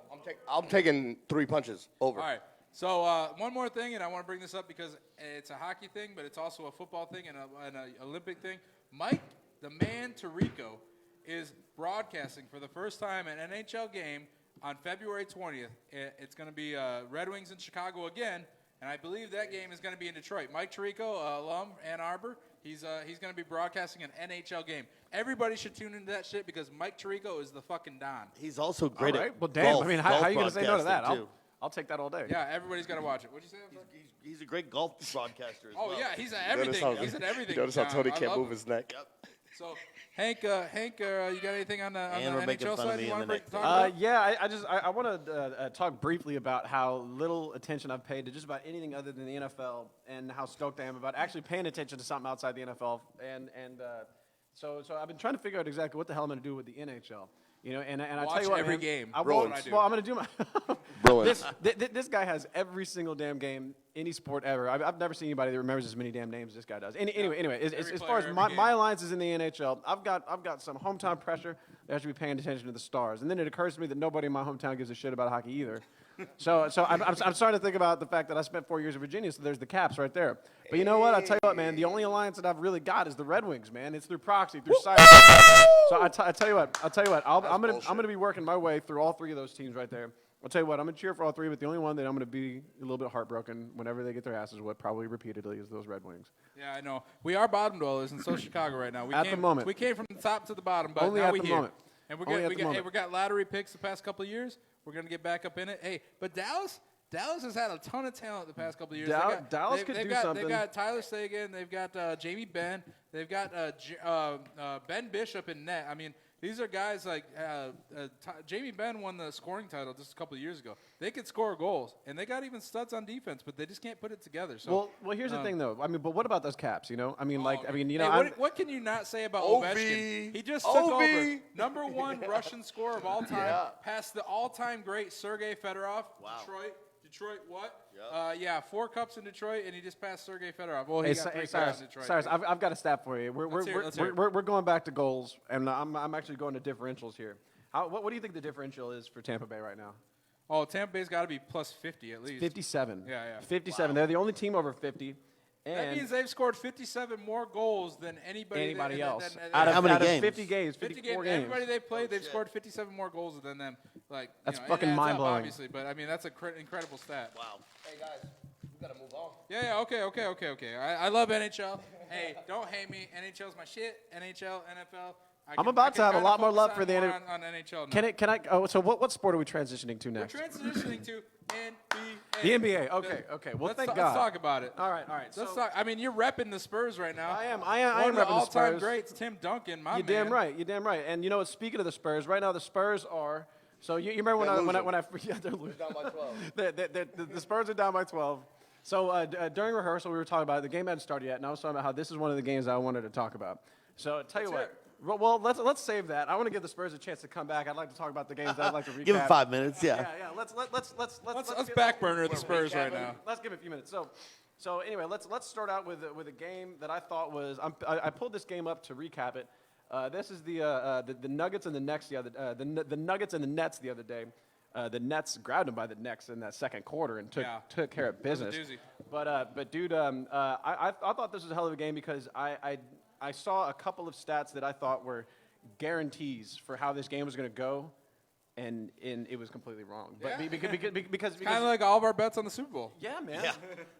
I'm taking 3 punches over. All right. So one more thing, and I want to bring this up because it's a hockey thing, but it's also a football thing and an Olympic thing. Mike, the man Tirico, is broadcasting for the first time an NHL game on February 20th. It's going to be Red Wings in Chicago again, and I believe that game is going to be in Detroit. Mike Tirico, alum, Ann Arbor, he's going to be broadcasting an NHL game. Everybody should tune into that shit because Mike Tirico is the fucking Don. He's also All great right. at Well, damn. golf, I mean, how are you going to say no to that? broadcasting, too. I'll take that all day. Yeah, everybody's got to watch it. What'd you say? I'm sorry? He's a great golf broadcaster as Oh, well. yeah, he's at everything. He's at everything. Notice how John. Tony I can't love move him. his neck. So, Hank, you got anything on the And we're making NHL fun of side me you in want the to next talk thing. about? Yeah, I want to talk briefly about how little attention I've paid to just about anything other than the NFL and how stoked I am about actually paying attention to something outside the NFL. So I've been trying to figure out exactly what the hell I'm going to do with the NHL. You know, and I Watch tell you what, every man, game. I Bruins. won't. Well, I'm going to do my. Bruins. This guy has every single damn game, any sport ever. I've never seen anybody that remembers as many damn names as this guy does. Anyway, as Every far as player, my every game. alliances in the NHL, I've got some hometown pressure that I should be paying attention to the Stars. And then it occurs to me that nobody in my hometown gives a shit about hockey either. So I'm starting to think about the fact that I spent 4 years in Virginia, so there's the Caps right there. But you know what? I'll tell you what, man. The only alliance that I've really got is the Red Wings, man. It's through proxy, through site. So I tell you what. I'm gonna be working my way through all 3 of those teams right there. I'll tell you what. I'm gonna cheer for all 3, but the only one that I'm gonna be a little bit heartbroken whenever they get their asses whipped, probably repeatedly, is those Red Wings. Yeah, I know. We are bottom dwellers, and so is Chicago right now. At the moment. We came from the top to the bottom, but Only now at we're the here. moment. And Only at the moment. we got lottery picks the past couple of years. We're going to get back up in it. Hey, but Dallas has had a ton of talent the past couple of years. Dallas could do something. They've got Tyler Seguin. They've got Jamie Benn. They've got Ben Bishop in net. I mean, these are guys like Jamie Benn won the scoring title just a couple of years ago. They could score goals, and they got even studs on defense, but they just can't put it together. So, Well, here's the thing, though. I mean, but what about those Caps? You know, you Hey, know, what can you not say about Ovi. Ovechkin? He just took over. Number 1 Russian scorer of all time, past the all-time great Sergei Fedorov. Wow. Detroit, what? Yep. 4 cups in Detroit, and he just passed Sergei Fedorov. Well, he Hey, got 3 Cyrus, cups in Detroit. Cyrus, I've got a stat for you. Let's hear it. We're going back to goals, and I'm actually going to differentials here. What do you think the differential is for Tampa Bay right now? Oh, Tampa Bay's got to be plus 50 at least. 57. Yeah. 57. They're the only team over 50. That means they've scored 57 more goals than anybody else. than Out of how many out of games? 50 games, 50 54 games. games. Everybody they've played, they've scored 57 more goals than them. Like That's it fucking adds up, mind-blowing. obviously, but I mean that's an incredible stat. Wow. Hey guys, we gotta move on. Yeah. Okay. I love NHL. Hey, don't hate me. NHL's my shit. NHL, NFL. I'm about to have a lot more love for the on NHL. Now. Can I? Oh, so what sport are we transitioning to We're next? transitioning to NBA. The NBA. Okay. Well, Let's thank talk, God. Let's talk about it. All right. Let's So talk. I mean, you're repping the Spurs right now. I am One of the repping the all-time Spurs. greats, Tim Duncan, my You're man. damn right. And you know what? Speaking of the Spurs, right now the Spurs are. So you remember when I yeah, they're losing. Down by 12. The Spurs are down by 12. So during rehearsal, we were talking about it. The game hadn't started yet, and I was talking about how this is one of the games I wanted to talk about. So tell you what. Well, let's save that. I want to give the Spurs a chance to come back. I'd like to talk about the games. I'd like to recap. Give him 5 minutes. Yeah. Yeah. Let's back burner the Spurs right now. Let's give it a few minutes. So anyway, let's start out with a game that I thought was. I pulled this game up to recap it. This is the Nuggets and the Nets the Nuggets and the Nets the other day. The Nets grabbed them by the necks in that second quarter and took care of business. That was a doozy. But dude, I thought this was a hell of a game because I saw a couple of stats that I thought were guarantees for how this game was going to go, and it was completely wrong. But because Kind of like all of our bets on the Super Bowl. yeah, man, Yeah.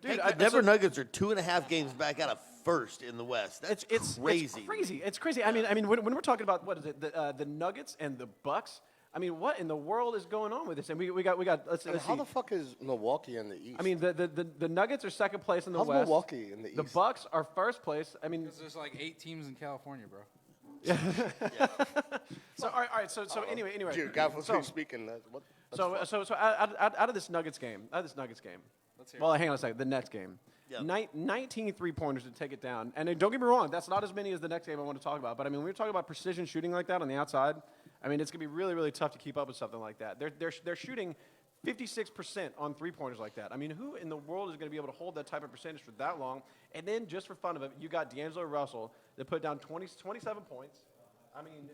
dude, The Denver Nuggets are 2.5 games back out of first in the West. That's crazy. It's crazy. I mean, when we're talking about what is it, the Nuggets and the Bucks. I mean, what in the world is going on with this? And we got. Let's And see. how the fuck is Milwaukee in the East? I mean, the Nuggets are second place in the How's West. Milwaukee in the East? The Bucks are first place. I mean, Because there's like 8 teams in California, bro. so all right. So anyway. Geographically speaking, Out of this Nuggets game, Let's hear well, hang on a second. The Nets game. Yep. 19 3-pointers to take it down. And don't get me wrong, that's not as many as the next game I want to talk about. But I mean, when we're talking about precision shooting like that on the outside, I mean, it's going to be really, really tough to keep up with something like that. They're shooting 56% on 3-pointers like that. I mean, who in the world is going to be able to hold that type of percentage for that long? And then just for fun of it, you got D'Angelo Russell that put down 27 points. I mean,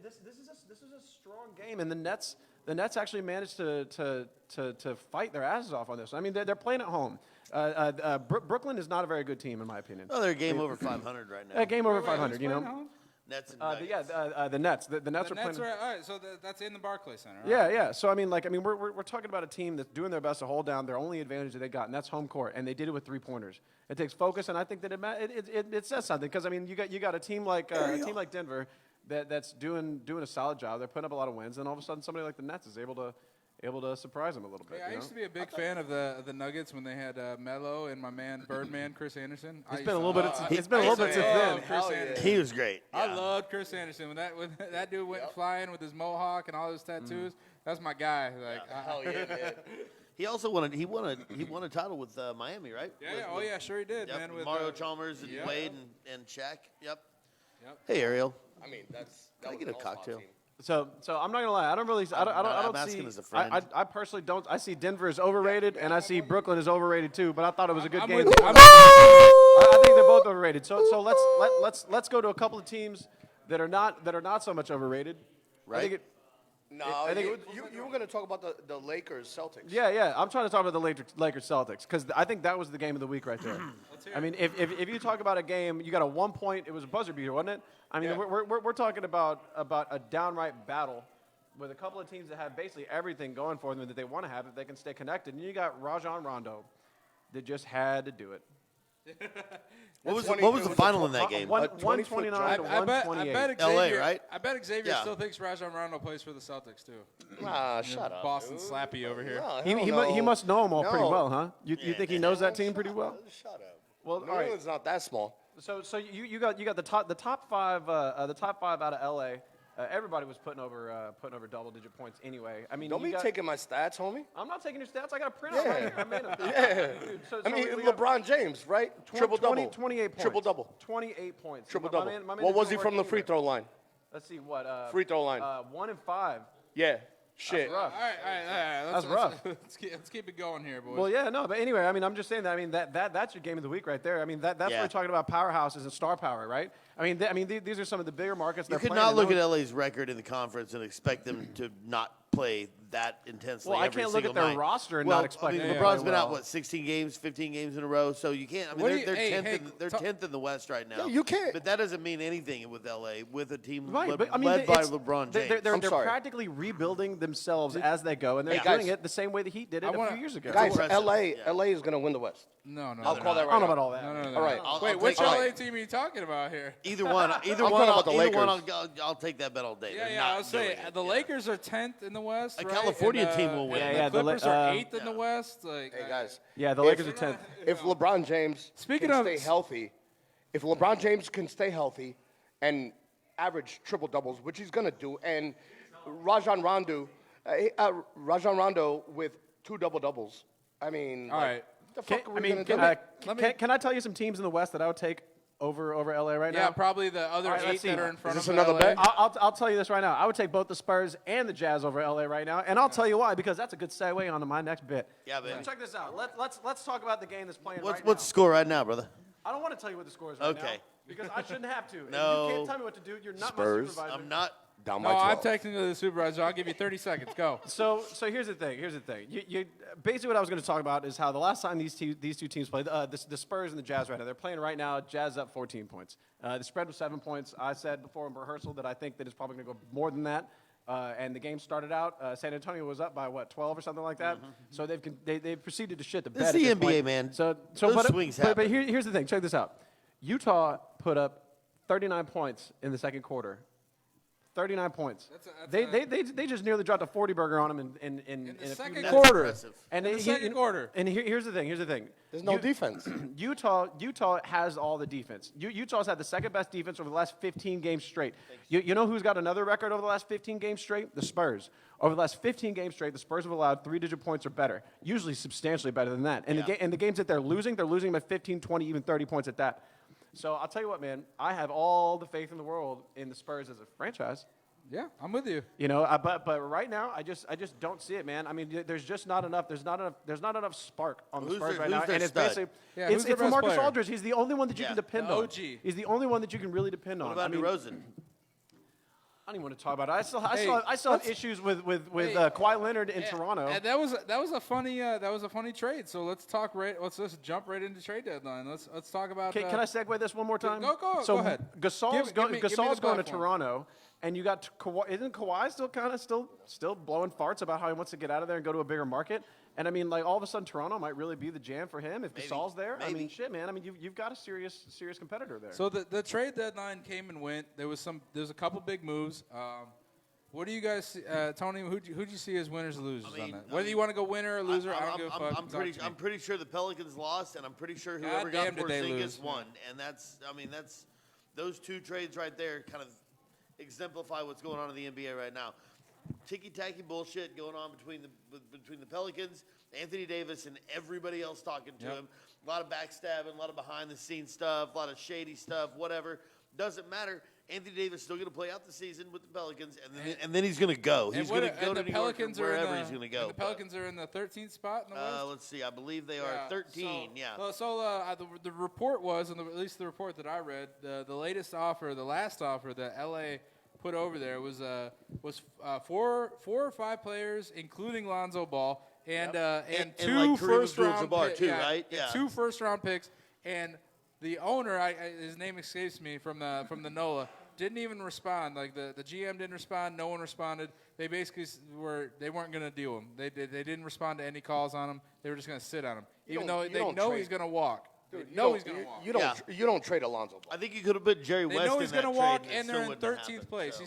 this is a strong game, and the Nets actually managed to fight their asses off on this. I mean, they're playing at home. Brooklyn is not a very good team, in my opinion. Oh, they're a game over 500 right now. A game over Wait, 500, who's you playing know. at home? Nets and Nuggets. The Nets. The Nets The are Nets playing. are all right. So that's in the Barclays Center. Right? Yeah. So we're talking about a team that's doing their best to hold down their only advantage that they got, and that's home court, and they did it with 3-pointers. It takes focus, and I think that it says something because I mean you got a team like Denver that's doing a solid job. They're putting up a lot of wins, and all of a sudden somebody like the Nets is able to surprise them a little bit. Yeah, I used to be a big fan of the Nuggets when they had Melo and my man Birdman Chris Anderson. It's been a little bit since then. Chris Anderson. He was great. I Yeah. loved Chris Anderson when that dude went flying with his mohawk and all those tattoos. That's my guy. Like, Hell yeah, man. He also won a title with Miami, right? yeah, sure he did, Yep, man. With Mario Chalmers and yeah. Wade and Shaq. Yep. Yep. Hey Ariel. I mean, that Can I was get an a all-star cocktail? team. So I'm not gonna lie. I don't I'm asking see. as a friend. I personally don't. I see Denver is overrated, and I see Brooklyn is overrated too. But I thought it was a good I'm game. with you. I think they're both overrated. So let's go to a couple of teams that are not so much overrated. Right. I think No, I think you were going to talk about the Lakers Celtics. yeah. I'm trying to talk about the Lakers Celtics because I think that was the game of the week right there. I mean, if you talk about a game, you got a 1 point. It was a buzzer beater, wasn't it? I mean, we're talking about a downright battle with a couple of teams that have basically everything going for them that they want to have if they can stay connected. And you got Rajon Rondo that just had to do it. What was the final in that game? 129 to I 128. bet LA, Xavier, right? I bet Xavier Yeah. still thinks Rajon Rondo plays for the Celtics too. Shut up. Boston dude. Slappy over here. No, He hell no. must know them all pretty No. well, huh? You think he knows that team pretty well? Shut up. Well, New all right. England's not that small. So you got the top five out of LA. Everybody was putting over double-digit points anyway. I mean, Don't be taking my stats, homie. I'm not taking your stats. I got a printout right here. I made them. Yeah. Dude, I mean, LeBron James, right? Triple-double. 28 points. Triple-double. 28 points. Triple-double. My man What is was he doing from the work free anywhere. throw line? Let's see what. Free throw line. 1 and 5. Yeah. Shit. Rough. All right. That's rough. Let's keep it going here, boys. Well, yeah, no, but anyway, I mean, I'm just saying that. I mean, that's your game of the week right there. I mean, that's Yeah. what we're talking about powerhouses and star power, right? I mean, these are some of the bigger markets. You could not look at LA's record in the conference and expect them to not play that intensely. Well, I every can't look at single their night. roster and well, not expect I mean, them to LeBron's play been out well. 16 games, 15 games in a row, so you can't. I mean, What do you- they're hey, 10th. hey, They're 10th in the West right now. Yeah, you can't. But that doesn't mean anything with LA with a team Right, led, but I mean, led by it's- LeBron they're- James. They're, I'm sorry. practically rebuilding themselves as they go, and they're Hey, guys. doing it the same way the Heat did it I a wanna- few years ago. Guys, impressive. LA Yeah. is going to win the West. No, no. I'll they're call not. that I don't right know now. about all that. No, no, no. All right. I'll Wait, take which it. LA team are you talking about here? Either one. Either I'm one. talking about the Either one. Lakers. I'll take that bet all day. Yeah, They're yeah. not I was saying doing it. the Yeah. Lakers are 10th in the West. A right? California And, team will win. and Yeah, the the Clippers La- are 8th in the yeah. West. Like, Hey, guys. Yeah, the Lakers are 10th. If LeBron James Speaking can of- stay healthy, if LeBron James can stay healthy and average triple doubles, which he's gonna do, and Rajon Rondo with 2 double doubles. I mean, All right. what the fuck are we gonna do? let me- Can I tell you some teams in the West that I would take over LA right Yeah, now? probably the other All right, 8 let's see. that are in front Is of this another LA. bet? I'll tell you this right now. I would take both the Spurs and the Jazz over LA right now, and I'll tell you why, because that's a good segue onto my next bit. Yeah, baby. So check this out. Let's talk about the game that's playing What's right what's the now. score right now, brother? I don't want to tell you what the score is right now. Okay. Because I shouldn't have to. And No. you can't tell me what to do. You're not Spurs. my supervisor. I'm not. Down No, by I'm 12. technically the supervisor. I'll give you 30 seconds. Go. So here's the thing. You basically what I was going to talk about is how the last time these two teams played, the Spurs and the Jazz right now, they're playing right now. Jazz up 14 points. The spread was 7 points. I said before in rehearsal that I think that it's probably going to go more than that. And the game started out. San Antonio was up by 12 or something like that. So they've proceeded to shit the bed. This is at the this NBA, point. man. So Those but, swings but happen. here's the thing. Check this out. Utah put up 39 points in the second quarter. 39 points. They just nearly dropped a 40 burger on them in In a the few second minutes. quarter. impressive. And In the second quarter. And here's the thing. There's no defense. Utah has all the defense. Utah's had the second best defense over the last 15 games straight. You know who's got another record over the last 15 games straight? The Spurs. Over the last 15 games straight, the Spurs have allowed 3-digit points or better, usually substantially better than that. And the games that they're losing by 15, 20, even 30 points at that. So I'll tell you what, man. I have all the faith in the world in the Spurs as a franchise. Yeah, I'm with you. You know, but right now, I just don't see it, man. I mean, there's just not enough. There's not enough spark on the Who's Spurs their- right who's now, their and it's stud? basically Yeah, who's it's their best LaMarcus player? Aldridge. He's the only one that you Yeah, can depend the on. OG. He's the only one that you can really depend on. What about I mean, DeRozan? I don't even want to talk about it. I still have issues with Hey, Kawhi Leonard in Yeah, Toronto. and that was a funny trade. So let's just jump right into trade deadline. Let's talk about. Can I segue this one more time? Go So ahead. Gasol's Give me the going to platform. Toronto, and you got Kawhi. Isn't Kawhi still blowing farts about how he wants to get out of there and go to a bigger market? And I mean, like all of a sudden, Toronto might really be the jam for him if Gasol's there. I mean, Maybe. shit, man. I mean, you've got a serious competitor there. So the trade deadline came and went. There's a couple big moves. What do you guys, see, Tony? Who'd you see as winners or losers on that? Whether you want to go winner or loser, I don't give a fuck. I'm pretty sure the Pelicans lost, and I'm pretty sure God whoever got damn did they Porzingis lose. won. And that's those two trades right there kind of exemplify what's going on in the NBA right now. Ticky-tacky bullshit going on between the Pelicans, Anthony Davis, and everybody else talking to him. A lot of backstabbing, a lot of behind-the-scenes stuff, a lot of shady stuff, whatever. Doesn't matter. Anthony Davis still going to play out the season with the Pelicans, and then he's going to go. He's going to go to New York or wherever he's going to go. The Pelicans are in the 13th spot in the West. Let's see. I believe they are 13. The report was, and at least the report that I read, the latest offer, the last offer that LA put over there was 4 or 5 players, including Lonzo Ball, and And two like Kareem first-round Abdul-Jabbar picks. too, right? and Yeah. 2 first-round picks, and the owner, his name escapes me from the NOLA, didn't even respond. Like the GM didn't respond. No one responded. They basically they weren't going to deal him. They didn't respond to any calls on him. They were just going to sit on him, even though they know he's going to walk. Dude, They know he's going to walk. You don't trade Alonzo Ball. I think you could have put Jerry They West know in he's that going to trade, walk, it and still they're in wouldn't have 13th happened, place. so,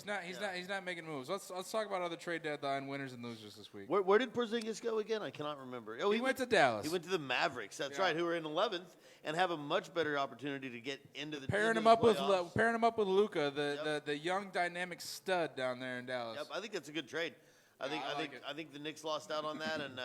He's not making moves. Let's talk about other trade deadline winners and losers this week. Where did Porzingis go again? I cannot remember. Oh, He went to Dallas. He went to the Mavericks. That's Yeah. right. Who are in 11th and have a much better opportunity to get into the Pairing into him the up with playoffs. Luka, the young dynamic stud down there in Dallas. Yep, I think that's a good trade. I think the Knicks lost out on that, and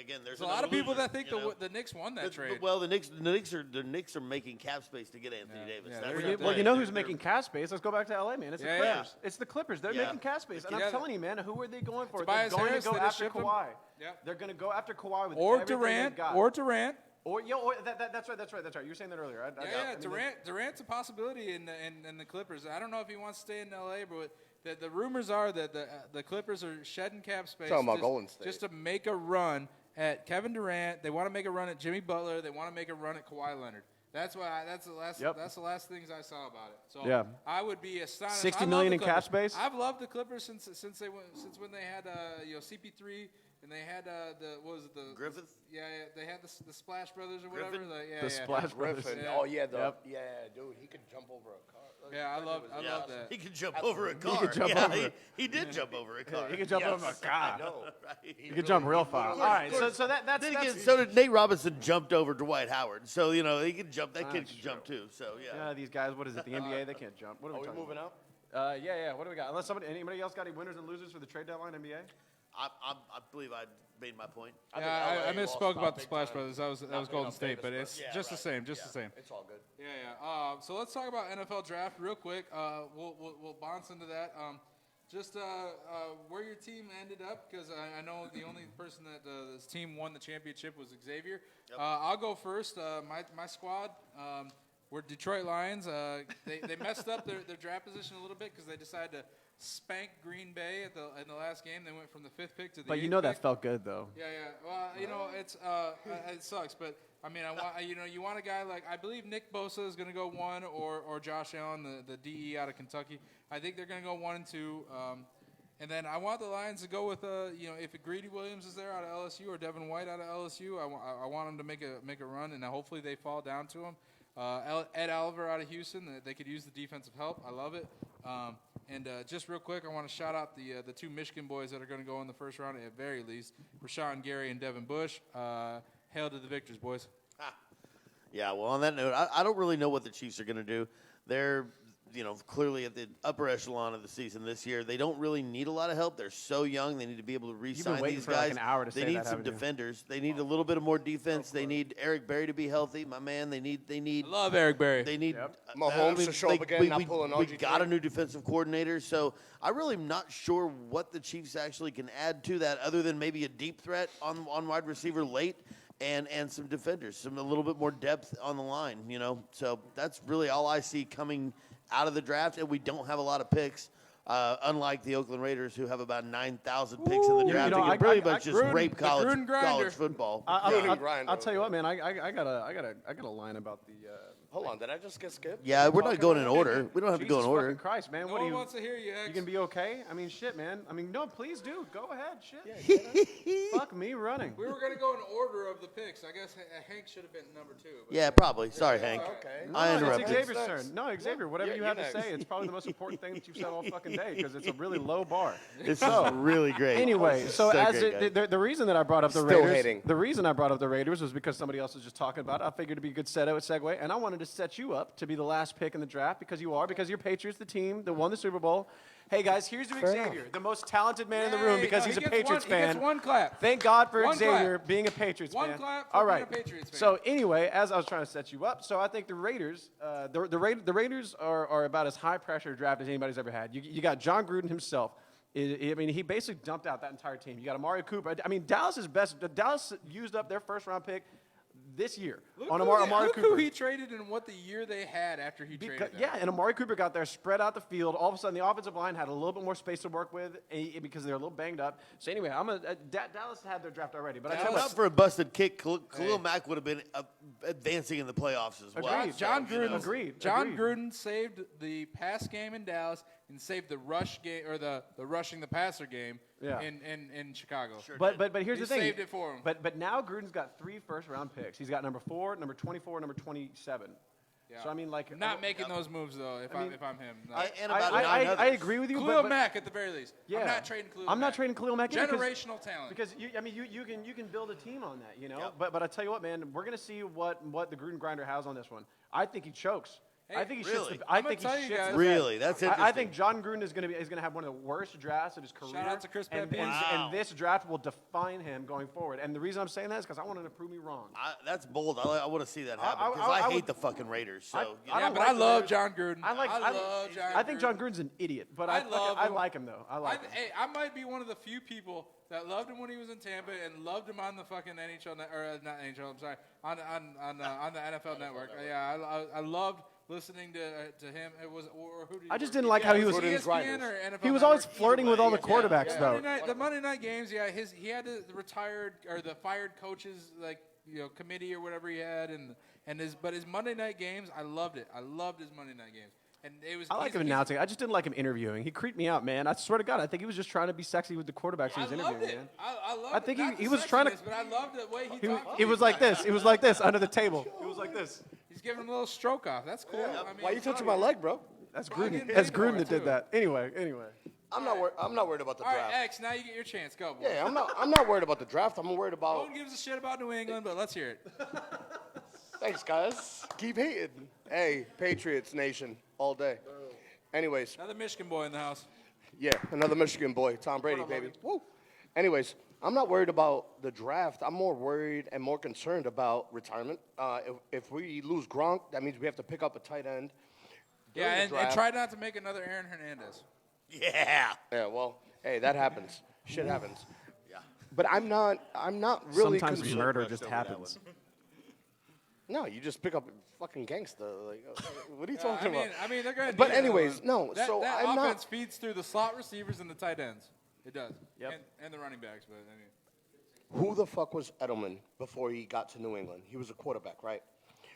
again, there's There's a lot of people that think the the Knicks won that trade. Well, the Knicks are making cap space to get Anthony Davis. Yeah, That's they're the gonna- thing. Well, you know who's making cap space? Let's go back to LA, man. It's the Yeah, Clippers. yeah. It's the Clippers. They're Yeah. making cap space, and Yeah, I'm telling you, man, who are they going for? Tobias They're going Harris, to go they just after shipped him? Kawhi. Yeah. They're going to go after Kawhi with or everything Durant. they've got. Or Durant. That's right. You were saying that earlier. I Yeah, mean, Durant's a possibility in the Clippers. I don't know if he wants to stay in LA, but the rumors are that the Clippers are shedding cap space Talking about Golden State. just to make a run at Kevin Durant. They want to make a run at Jimmy Butler. They want to make a run at Kawhi Leonard. That's the last things I saw about it. So Yeah. I would be astonished. $60 I love million the in cap Clippers. space? I've loved the Clippers since when they had CP3 and they had the Griffith? Yeah, they had the Splash Brothers or whatever. Griffin? The Splash Brothers. Griffin. Yeah. Oh yeah, Yep. yeah, dude, he could jump over a car. Yeah, I love that. He could jump over a car. could jump yeah, over. He did jump over a car. He could jump over a car. I know. He could jump real far. All right, so that's Then again, so did Nate Robinson jumped over Dwight Howard. So, he could jump. That kid That's could jump too. So, yeah. yeah, these guys. What is it? The NBA? They can't jump. What are Are we we talking moving about? up? Yeah. What do we got? Unless anybody else got any winners and losers for the trade deadline NBA? I believe I made my point. Yeah, I LA lost misspoke out about the big Splash time. Brothers. That was big Golden on State, but Davis, it's but- just the same. Just the same. It's all good. Yeah. So let's talk about NFL draft real quick. We'll bounce into that. Just where your team ended up, because I know the only person that this team won the championship was Xavier. Yep. I'll go first. My squad were Detroit Lions. They messed up their draft position a little bit because they decided to spank Green Bay in the last game. They went from the 5th pick to the But 8th that pick. felt good though. Yeah. Well, it's it sucks, but I mean, I want you want a guy like, I believe Nick Bosa is going to go 1, or Josh Allen, the DE out of Kentucky. I think they're going to go 1 and 2. And then I want the Lions to go with if Greedy Williams is there out of LSU or Devin White out of LSU, I want them to make a run, and hopefully they fall down to him. Ed Oliver out of Houston, they could use the defensive help. I love it. And just real quick, I want to shout out the 2 Michigan boys that are going to go in the first round at very least, Rashawn Gary and Devin Bush. Hail to the victors, boys. Yeah, well, on that note, I don't really know what the Chiefs are going to do. They're, clearly at the upper echelon of the season this year. They don't really need a lot of help. They're so young. They need to be able to re-sign waiting these for like guys. an hour to they say need that, some haven't you? defenders. They need a little bit of more defense. They need Eric Berry to be healthy, my man. They need. I love Eric Berry. They need Mahomes to show up again, not we pulling we RG3. got a new defensive coordinator, so I really am not sure what the Chiefs actually can add to that, other than maybe a deep threat on wide receiver late, and some defenders, a little bit more depth on the line. So that's really all I see coming out of the draft, and we don't have a lot of picks. Unlike the Oakland Raiders, who have about 9,000 picks in the draft, know, they I- can pretty I- much just Gruden- rape the Gruden grinder. college football. I'll tell you what, man. I got a line about the. Hold on, did I just get skipped? Yeah, we're not going in order. We don't have to go Jesus in order. fucking Christ, man. No What do one you? wants to hear you, X. You gonna be okay? I mean, shit, man. I mean, no, please do. Go ahead, shit. Fuck me running. We were going to go in order of the picks. I guess Hank should have been number 2. But Yeah, probably. Sorry, Hank. Okay. I No, interrupted. it's Xavier's Next. turn. No, Xavier, whatever Yeah, you you're have to next. say, it's probably the most important thing that you've said all fucking day because it's a really low bar. This is really great. Anyway, so as great, guys. the reason that I brought up the Still Raiders, hating. the reason I brought up the Raiders was because somebody else was just talking about it. I figured it'd be a good segue, and I wanted to set you up to be the last pick in the draft because you're Patriots, the team that won the Super Bowl. Hey guys, here's to Xavier, the most talented man in the room because he's a Patriots fan. He gets one clap. Thank God for One Xavier clap. being a Patriots One fan. clap for All being right. a Patriots fan. So anyway, as I was trying to set you up, so I think the Raiders, the Raiders are about as high pressure draft as anybody's ever had. You got John Gruden himself. I mean, he basically dumped out that entire team. You got Amari Cooper. I mean, Dallas used up their first round pick this year on Amari look Cooper. who he traded and what the year they had after he traded them. Yeah, and Amari Cooper got there, spread out the field. All of a sudden, the offensive line had a little bit more space to work with because they're a little banged up. So anyway, Dallas had their draft already. But I tell you Not what, for a busted kick, Khalil Mack would have been advancing in the playoffs as well. Agreed. John Gruden. Agreed. John Agreed. Gruden saved the pass game in Dallas and saved the rush game or the rushing the passer game Yeah. in Chicago. Sure. But here's He the thing. saved it for him. But now Gruden's got 3 first-round picks. He's got number 4, number 24, number 27. Yeah. So I mean, like, Not making those moves though. If I'm him, no. And about 9 I others. agree with you. Khalil but, Mack at the very least. Yeah. I'm not trading Khalil. I'm Mack. not trading Khalil Mack either 'cause- Generational talent. Because you can build a team on that, you know. Yep. But I tell you what, man, we're gonna see what the Gruden grinder has on this one. I think he chokes. Hey, I think he really? shits. I I'm think he gonna tell you shits. guys- the Really? bed. That's I interesting. think John Gruden is gonna have one of the worst drafts of his career. Shout out to Chris and, Pepin. and this draft will define him going forward. And the reason I'm saying that is because I want him to prove me wrong. That's bold. I want to see that happen I- because I I hate would- the fucking Raiders. So I you know. don't Yeah, but like I the love Raiders. John Gruden. I love John. I think Gruden. John Gruden's an idiot, but I love I him. like him though. I like him. Hey, I might be one of the few people that loved him when he was in Tampa and loved him on the fucking NHL not NHL. I'm sorry, on the NFL Network. Yeah, I loved listening to him. It was or who did I just he didn't work like how he with? was. ESPN or NFL He was always Network? flirting with all the quarterbacks, The though. The Monday night games, yeah, he had the retired or the fired coaches committee or whatever he had, and his Monday night games, I loved it. I loved his Monday night games, and it was. I like him announcing. I just didn't like him interviewing. He creeped me out, man. I swear to God, I think he was just trying to be sexy with the quarterbacks he was interviewing, man. I loved I think it. he was trying to. But I loved the way he talked. He was like this. It was like this under the table. It was like this. He's giving him a little stroke off. That's cool. I mean, Why you touching my leg, bro? That's Probably Gruden. getting That's paid for Gruden it, that did too. that. Anyway. I'm not worried about the All draft. right, X. Now you get your chance. Go, boy. Yeah, I'm not worried about the draft. I'm worried No about. one gives a shit about New England, but let's hear it. Thanks, guys. Keep hating. Hey, Patriots Nation all day. Anyways, Another Michigan boy in the house. yeah, another Michigan boy, Tom Brady, baby. Woo. Anyways, I'm not worried about the draft. I'm more worried and more concerned about retirement. If we lose Gronk, that means we have to pick up a tight end. during Yeah, the and draft. try not to make another Aaron Hernandez. Yeah. Yeah, well, hey, that happens. Shit happens. Yeah. But I'm not really Sometimes concerned. murder just happens. No, you just pick up a fucking gangster. Like, what are you talking about? I mean, they're going to. But anyways, no. That, So that I'm offense not. feeds through the slot receivers and the tight ends. It does. Yep. And the running backs, but I mean. Who the fuck was Edelman before he got to New England? He was a quarterback, right?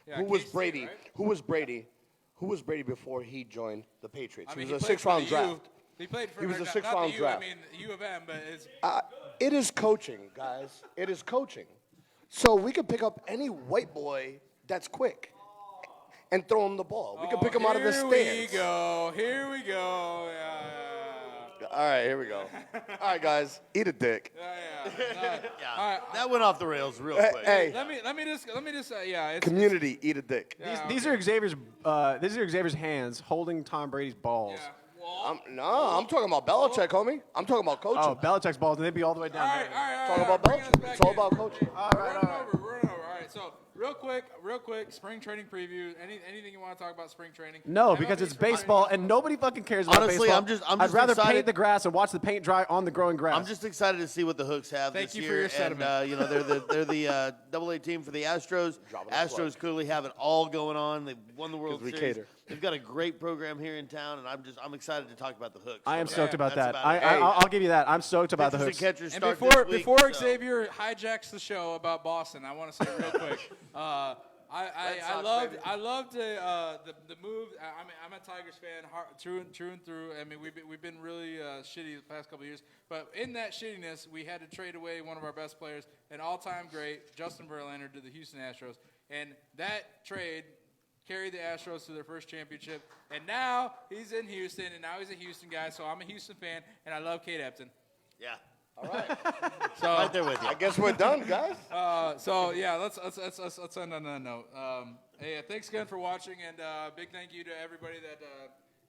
Yeah, Who was KC, Brady? right? Who was Brady? Who was Brady before he joined the Patriots? I mean, he was a played for six-round the draft. U. He played for He was a not six-round the U, draft. I mean, U of M, but it's. It is coaching, guys. It is coaching. So we could pick up any white boy that's quick and throw him the ball. We could pick him out of the stands. Here we go. Here we go. Yeah. All right, here we go. All right, guys, eat a dick. Yeah. Yeah. That went off the rails real quick. Hey, Let me just yeah. It's, community, eat a dick. These are Xavier's hands holding Tom Brady's balls. Yeah. Well, I'm talking about Belichick, homie. I'm talking about coaching. Oh, Belichick's balls, and they'd be all the way down all there. right. Talking about bringing us Belichick. back It's all in. about coaching. We're running over. All right. So real quick, spring training preview. Anything you want to talk about spring training? No, MLB because it's spring baseball, training. and nobody fucking cares about Honestly, baseball. I'm I'd just rather excited. paint the grass and watch the paint dry on the growing grass. I'm just excited to see what the Hooks have Thank this you year. for your and sentiment. they're the AA team for the Astros. Dropping the Astros plug. clearly have it all going on. They've won the World 'Cause we Series. cater. They've got a great program here in town, and I'm excited to talk about the Hooks. I am So, stoked about that's that. about it. I'll give you that. I'm stoked about the Pitchers Hooks. and catchers And start before this week, before so- Xavier hijacks the show about Boston, I want to say real quick. I loved the move. I'm a Tigers fan, true and through. I mean, we've been really shitty the past couple of years, but in that shittiness, we had to trade away one of our best players, an all-time great, Justin Verlander, to the Houston Astros, and that trade carried the Astros to their first championship. And now he's in Houston, and now he's a Houston guy. So I'm a Houston fan, and I love Kate Upton. Yeah. So Right there with you. I guess we're done, guys. So yeah, let's end on that note. Hey, thanks again for watching, and big thank you to everybody that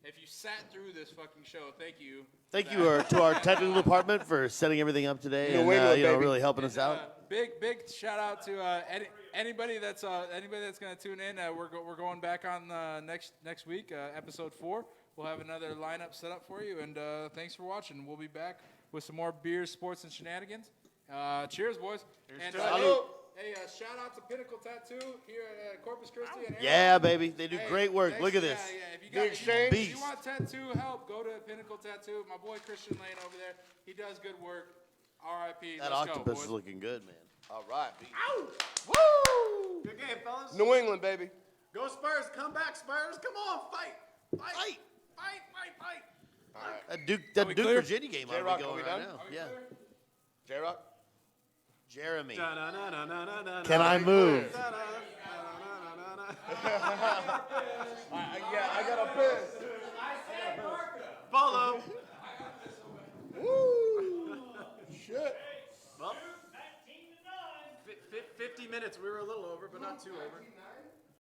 if you sat through this fucking show, thank you. Thank you to our technical department for setting everything up today and New England, baby. really helping us out. Big shout out to anybody that's going to tune in. We're going back on next week, episode 4. We'll have another lineup set up for you, and thanks for watching. We'll be back with some more beers, sports, and shenanigans. Cheers, boys. And hey, shout out to Pinnacle Tattoo here at Corpus Christi. And Yeah, baby. They do great work. thanks. Look at this. Yeah. If Beast. you want tattoo help, go to Pinnacle Tattoo. My boy Christian Lane over there. He does good work. R.I.P. That Let's octopus go, boys. is looking good, man. All right. Woo! Good game, fellas. New England, baby. Go Spurs. Come back, Spurs. Come on, fight. Fight. All right. That we Duke clear? Virginia game ought to J-Rock, be are going we right done? now. Yeah. J-Rock? Jeremy. Da-na-na-na-na-na-na. Can I move? I got a piss. Follow. Woo. Shit. Well, 50 minutes. We were a little over, but not too over.